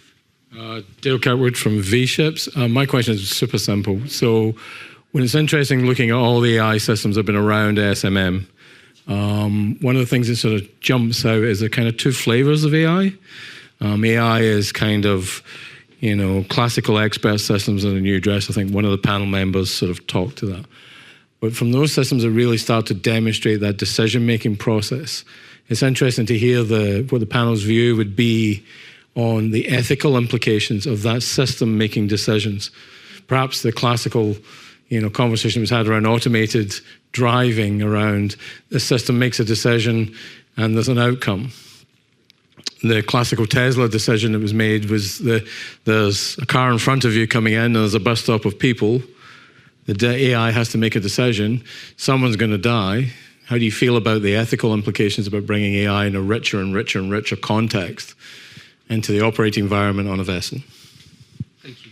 Dale Catwood from V-Ships. My question is super simple. So when it's interesting looking at all the AI systems that have been around SMM, one of the things that sort of jumps out is the kind of 2 flavors of AI. AI is kind of, classical expert systems in a new dress. I think one of the panel members sort of talked to that. But from those systems that really start to demonstrate that decision-making process, it's interesting to hear what the panel's view would be on the ethical implications of that system making decisions. Perhaps the classical conversation was had around automated driving, around the system makes a decision and there's an outcome. The classical Tesla decision that was made was there's a car in front of you coming in and there's a bus stop of people. The AI has to make a decision. Someone's going to die. How do you feel about the ethical implications about bringing AI in a richer and richer and richer context into the operating environment on a vessel? Thank you.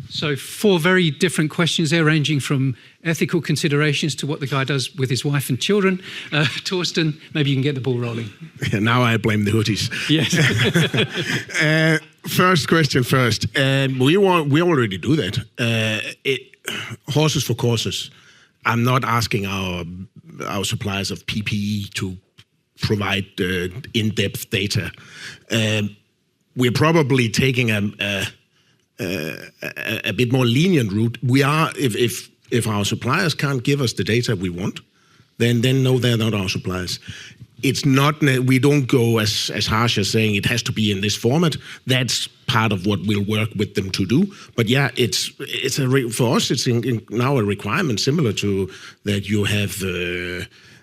So 4 very different questions there, ranging from ethical considerations to what the guy does with his wife and children. Torsten, maybe you can get the ball rolling. Yeah, now I blame the hoodies. Yes. First question first. We already do that. Horses for courses. I'm not asking our suppliers of PPE to provide in-depth data. We're probably taking a bit more lenient route. We are, if our suppliers can't give us the data we want, then no, they're not our suppliers. It's not, we don't go as harsh as saying it has to be in this format. That's part of what we'll work with them to do. But yeah, for us, it's now a requirement similar to that you have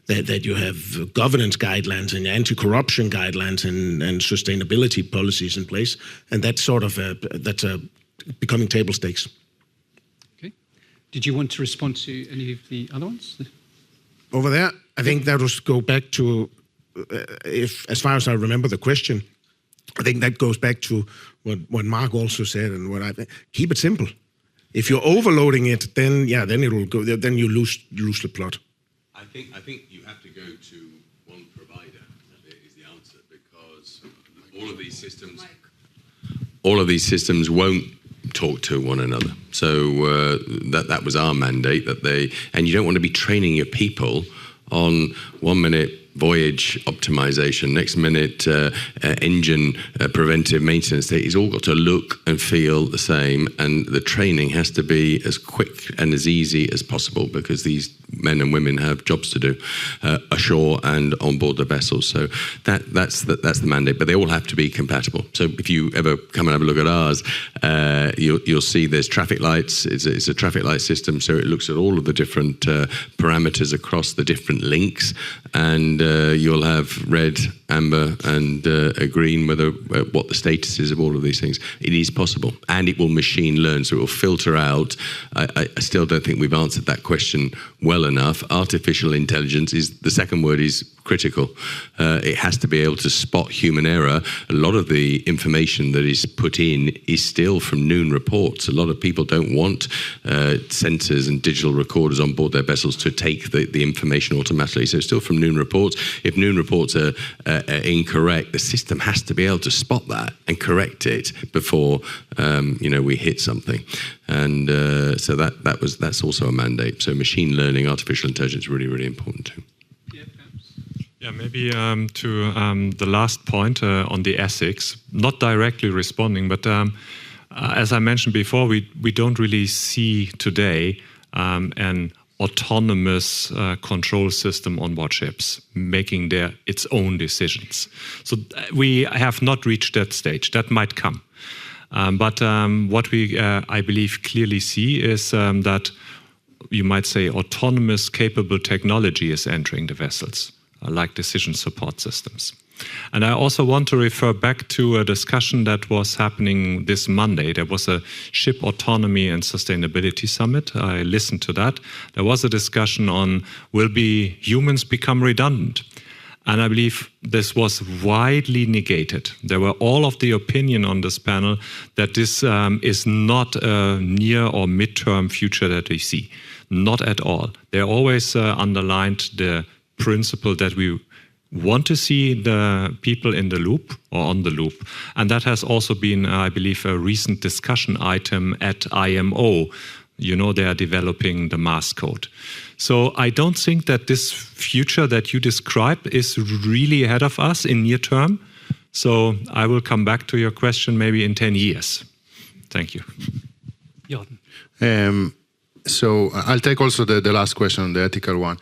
that you have governance guidelines and anti-corruption guidelines and sustainability policies in place, and that's sort of that's becoming table stakes. Okay. Did you want to respond to any of the other ones? Over there, I think that will go back to, as far as I remember the question, I think that goes back to what Mark also said, and what I keep it simple. If you're overloading it, then it will go. Then you lose the plot. I think you have to go to one provider. Is the answer, because all of these systems won't talk to one another. So that was our mandate, and you don't want to be training your people on 1 minute voyage optimization, next minute engine preventive maintenance. It's all got to look and feel the same, and the training has to be as quick and as easy as possible, because these men and women have jobs to do ashore and on board the vessels. So that's the mandate, but they all have to be compatible. So if you ever come and have a look at ours, you'll see there's traffic lights. It's a traffic light system, so it looks at all of the different parameters across the different links, and you'll have red, amber, and a green, what the status is of all of these things. It is possible, and it will machine learn, so it will filter out. I still don't think we've answered that question well enough. Artificial intelligence the second word is critical. It has to be able to spot human error. A lot of the information that is put in is still from Noon reports. A lot of people don't want sensors and digital recorders on board their vessels to take the information automatically. So it's still from Noon reports. If Noon reports are incorrect, the system has to be able to spot that and correct it before we hit something. And so that's also a mandate. So machine learning, artificial intelligence is really, really important too. Yeah, maybe to the last point on the ethics, not directly responding, but as I mentioned before, we don't really see today an autonomous control system on board ships, making its own decisions. So we have not reached that stage. That might come. But what we, I believe, clearly see is that you might say autonomous capable technology is entering the vessels, like decision support systems. And I also want to refer back to a discussion that was happening this Monday. There was a Ship Autonomy and Sustainability Summit. I listened to that. There was a discussion on, will humans become redundant? And I believe this was widely negated. There were all of the opinion on this panel that this is not a near or midterm future that we see. Not at all. They always underlined the principle that we want to see the people in the loop or on the loop. And that has also been, I believe, a recent discussion item at IMO. You know, they are developing the mass code. So I don't think that this future that you describe is really ahead of us in near term. So I will come back to your question maybe in 10 years. Thank you. So I'll take also the last question, the ethical one.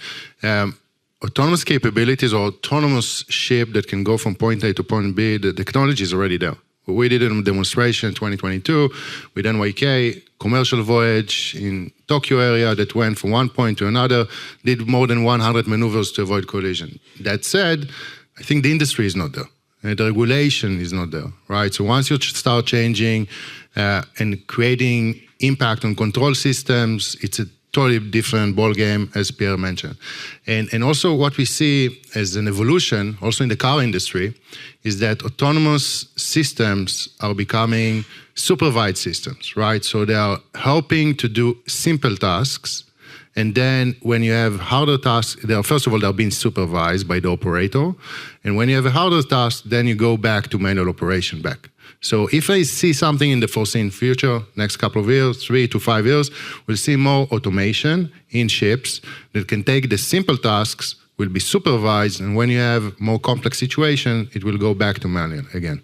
Autonomous capabilities or autonomous ship that can go from point A to point B, the technology is already there. We did a demonstration in 2022 with NYK, commercial voyage in Tokyo area that went from one point to another, did more than 100 maneuvers to avoid collision. That said, I think the industry is not there. The regulation is not there, right? So once you start changing and creating impact on control systems, it's a totally different ball game, as Pierre mentioned. And also what we see as an evolution, also in the car industry, is that autonomous systems are becoming supervised systems, right? So they are helping to do simple tasks. And then when you have harder tasks, first of all, they're being supervised by the operator. And when you have a harder task, then you go back to manual operation back. So if I see something in the foreseen future, next couple of years, 3 to 5 years, we'll see more automation in ships that can take the simple tasks, will be supervised, and when you have more complex situation, it will go back to manual again.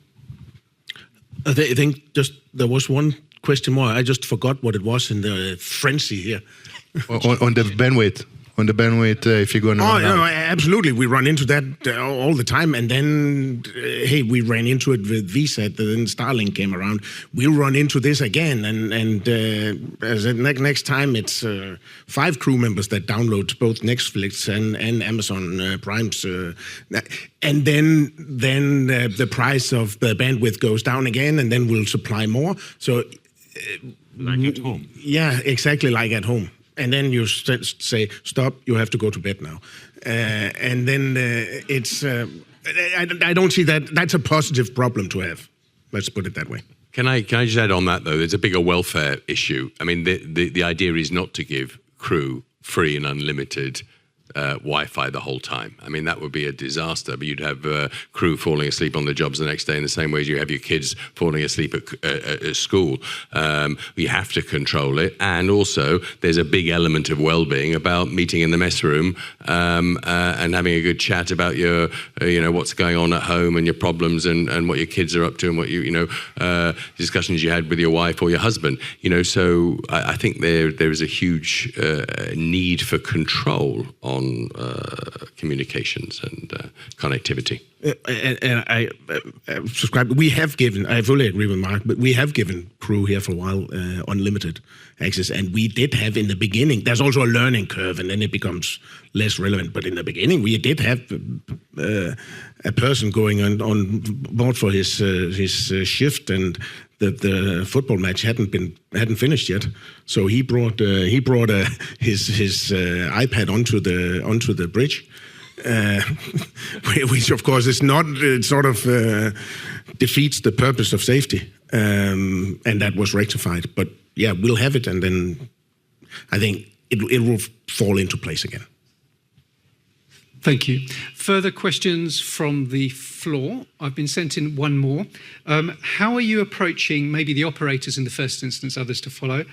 I think just there was one question more. I just forgot what it was in the frenzy here. on the bandwidth. On the bandwidth, if you're going to... Absolutely. We run into that all the time. And then, hey, we ran into it with VSAT, then Starlink came around. We'll run into this again. And as next time, it's 5 crew members that download both Netflix and Amazon Prime's. And then the price of the bandwidth goes down again, and then we'll supply more. So... like at home. Yeah, exactly like at home. And then you say, stop, you have to go to bed now. And then it's, I don't see that, that's a positive problem to have. Let's put it that way. Can I just add on that, though? There's a bigger welfare issue. I mean, the idea is not to give crew free and unlimited Wi-Fi the whole time. I mean, that would be a disaster, but you'd have crew falling asleep on the jobs the next day in the same way as you have your kids falling asleep at school. You have to control it. And also, there's a big element of well-being about meeting in the mess room and having a good chat about your, what's going on at home and your problems and what your kids are up to and what discussions you had with your wife or your husband. So I think there is a huge need for control on communications and connectivity. And I subscribe. We have given, I fully agree with Mark, but we have given crew here for a while unlimited access. And we did have in the beginning, there's also a learning curve and then it becomes less relevant. But in the beginning, we did have a person going on board for his shift, and the football match hadn't finished yet, so he brought his iPad onto the bridge, which of course is not, it sort of defeats the purpose of safety, and that was rectified. But yeah, we'll have it, and then I think it will fall into place again. Thank you. Further questions from the floor? I've been sent in one more. How are you approaching, maybe the operators in the first instance, others to follow,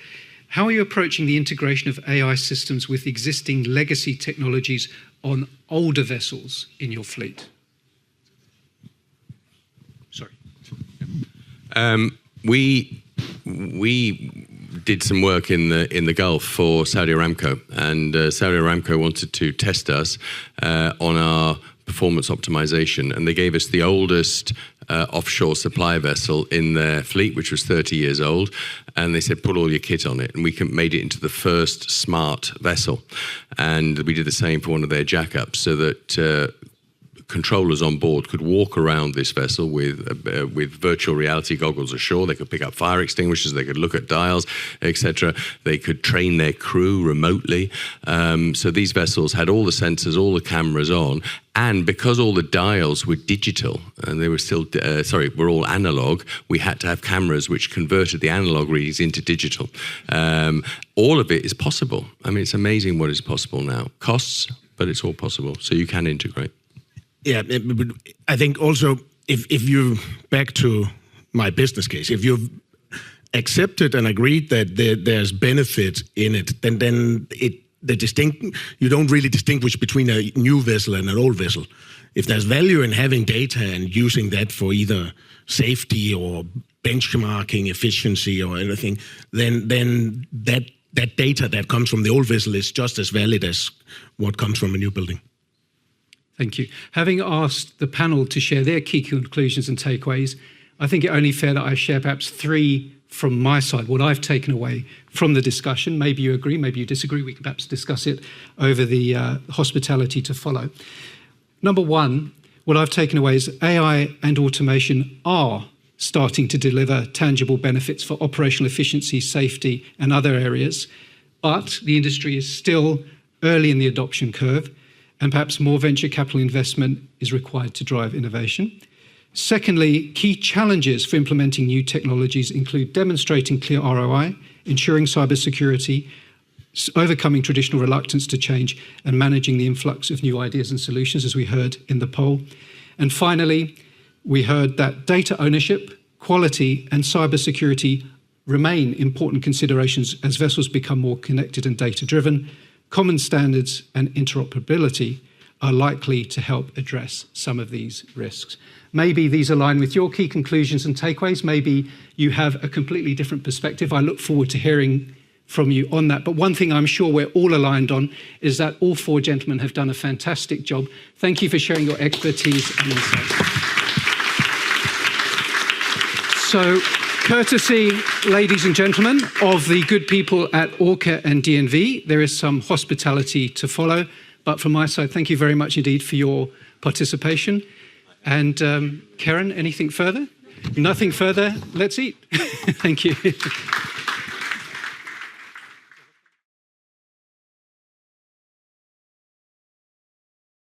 how are you approaching the integration of AI systems with existing legacy technologies on older vessels in your fleet? Sorry. We did some work in the Gulf for Saudi Aramco, and Saudi Aramco wanted to test us on our performance optimization, and they gave us the oldest offshore supply vessel in their fleet, which was 30 years old, and they said, put all your kit on it, and we made it into the first smart vessel. And we did the same for one of their jackups, so that controllers on board could walk around this vessel with virtual reality goggles ashore. They could pick up fire extinguishers, they could look at dials, etc. They could train their crew remotely. So these vessels had all the sensors, all the cameras on, and because all the dials were digital and they were still, were all analog, we had to have cameras which converted the analog readings into digital. All of it is possible. I mean, it's amazing what is possible now. Costs, but it's all possible. So you can integrate. Yeah, I think also if you, back to my business case, if you've accepted and agreed that there's benefit in it, then you don't really distinguish between a new vessel and an old vessel. If there's value in having data and using that for either safety or benchmarking efficiency or anything, then that data that comes from the old vessel is just as valid as what comes from a new building. Thank you. Having asked the panel to share their key conclusions and takeaways, I think it only fair that I share perhaps 3 from my side, what I've taken away from the discussion. Maybe you agree, maybe you disagree. We can perhaps discuss it over the hospitality to follow. Number 1, what I've taken away is AI and automation are starting to deliver tangible benefits for operational efficiency, safety, and other areas, but the industry is still early in the adoption curve, and perhaps more venture capital investment is required to drive innovation. Secondly, key challenges for implementing new technologies include demonstrating clear ROI, ensuring cybersecurity, overcoming traditional reluctance to change, and managing the influx of new ideas and solutions, as we heard in the poll. And finally, we heard that data ownership, quality, and cybersecurity remain important considerations as vessels become more connected and data-driven. Common standards and interoperability are likely to help address some of these risks. Maybe these align with your key conclusions and takeaways. Maybe you have a completely different perspective. I look forward to hearing from you on that. But one thing I'm sure we're all aligned on is that all 4 gentlemen have done a fantastic job. Thank you for sharing your expertise and insights. So, courtesy, ladies and gentlemen, of the good people at Orca and DNV, there is some hospitality to follow. But from my side, thank you very much indeed for your participation. And Karen, anything further? Nothing further. Let's eat. Thank you.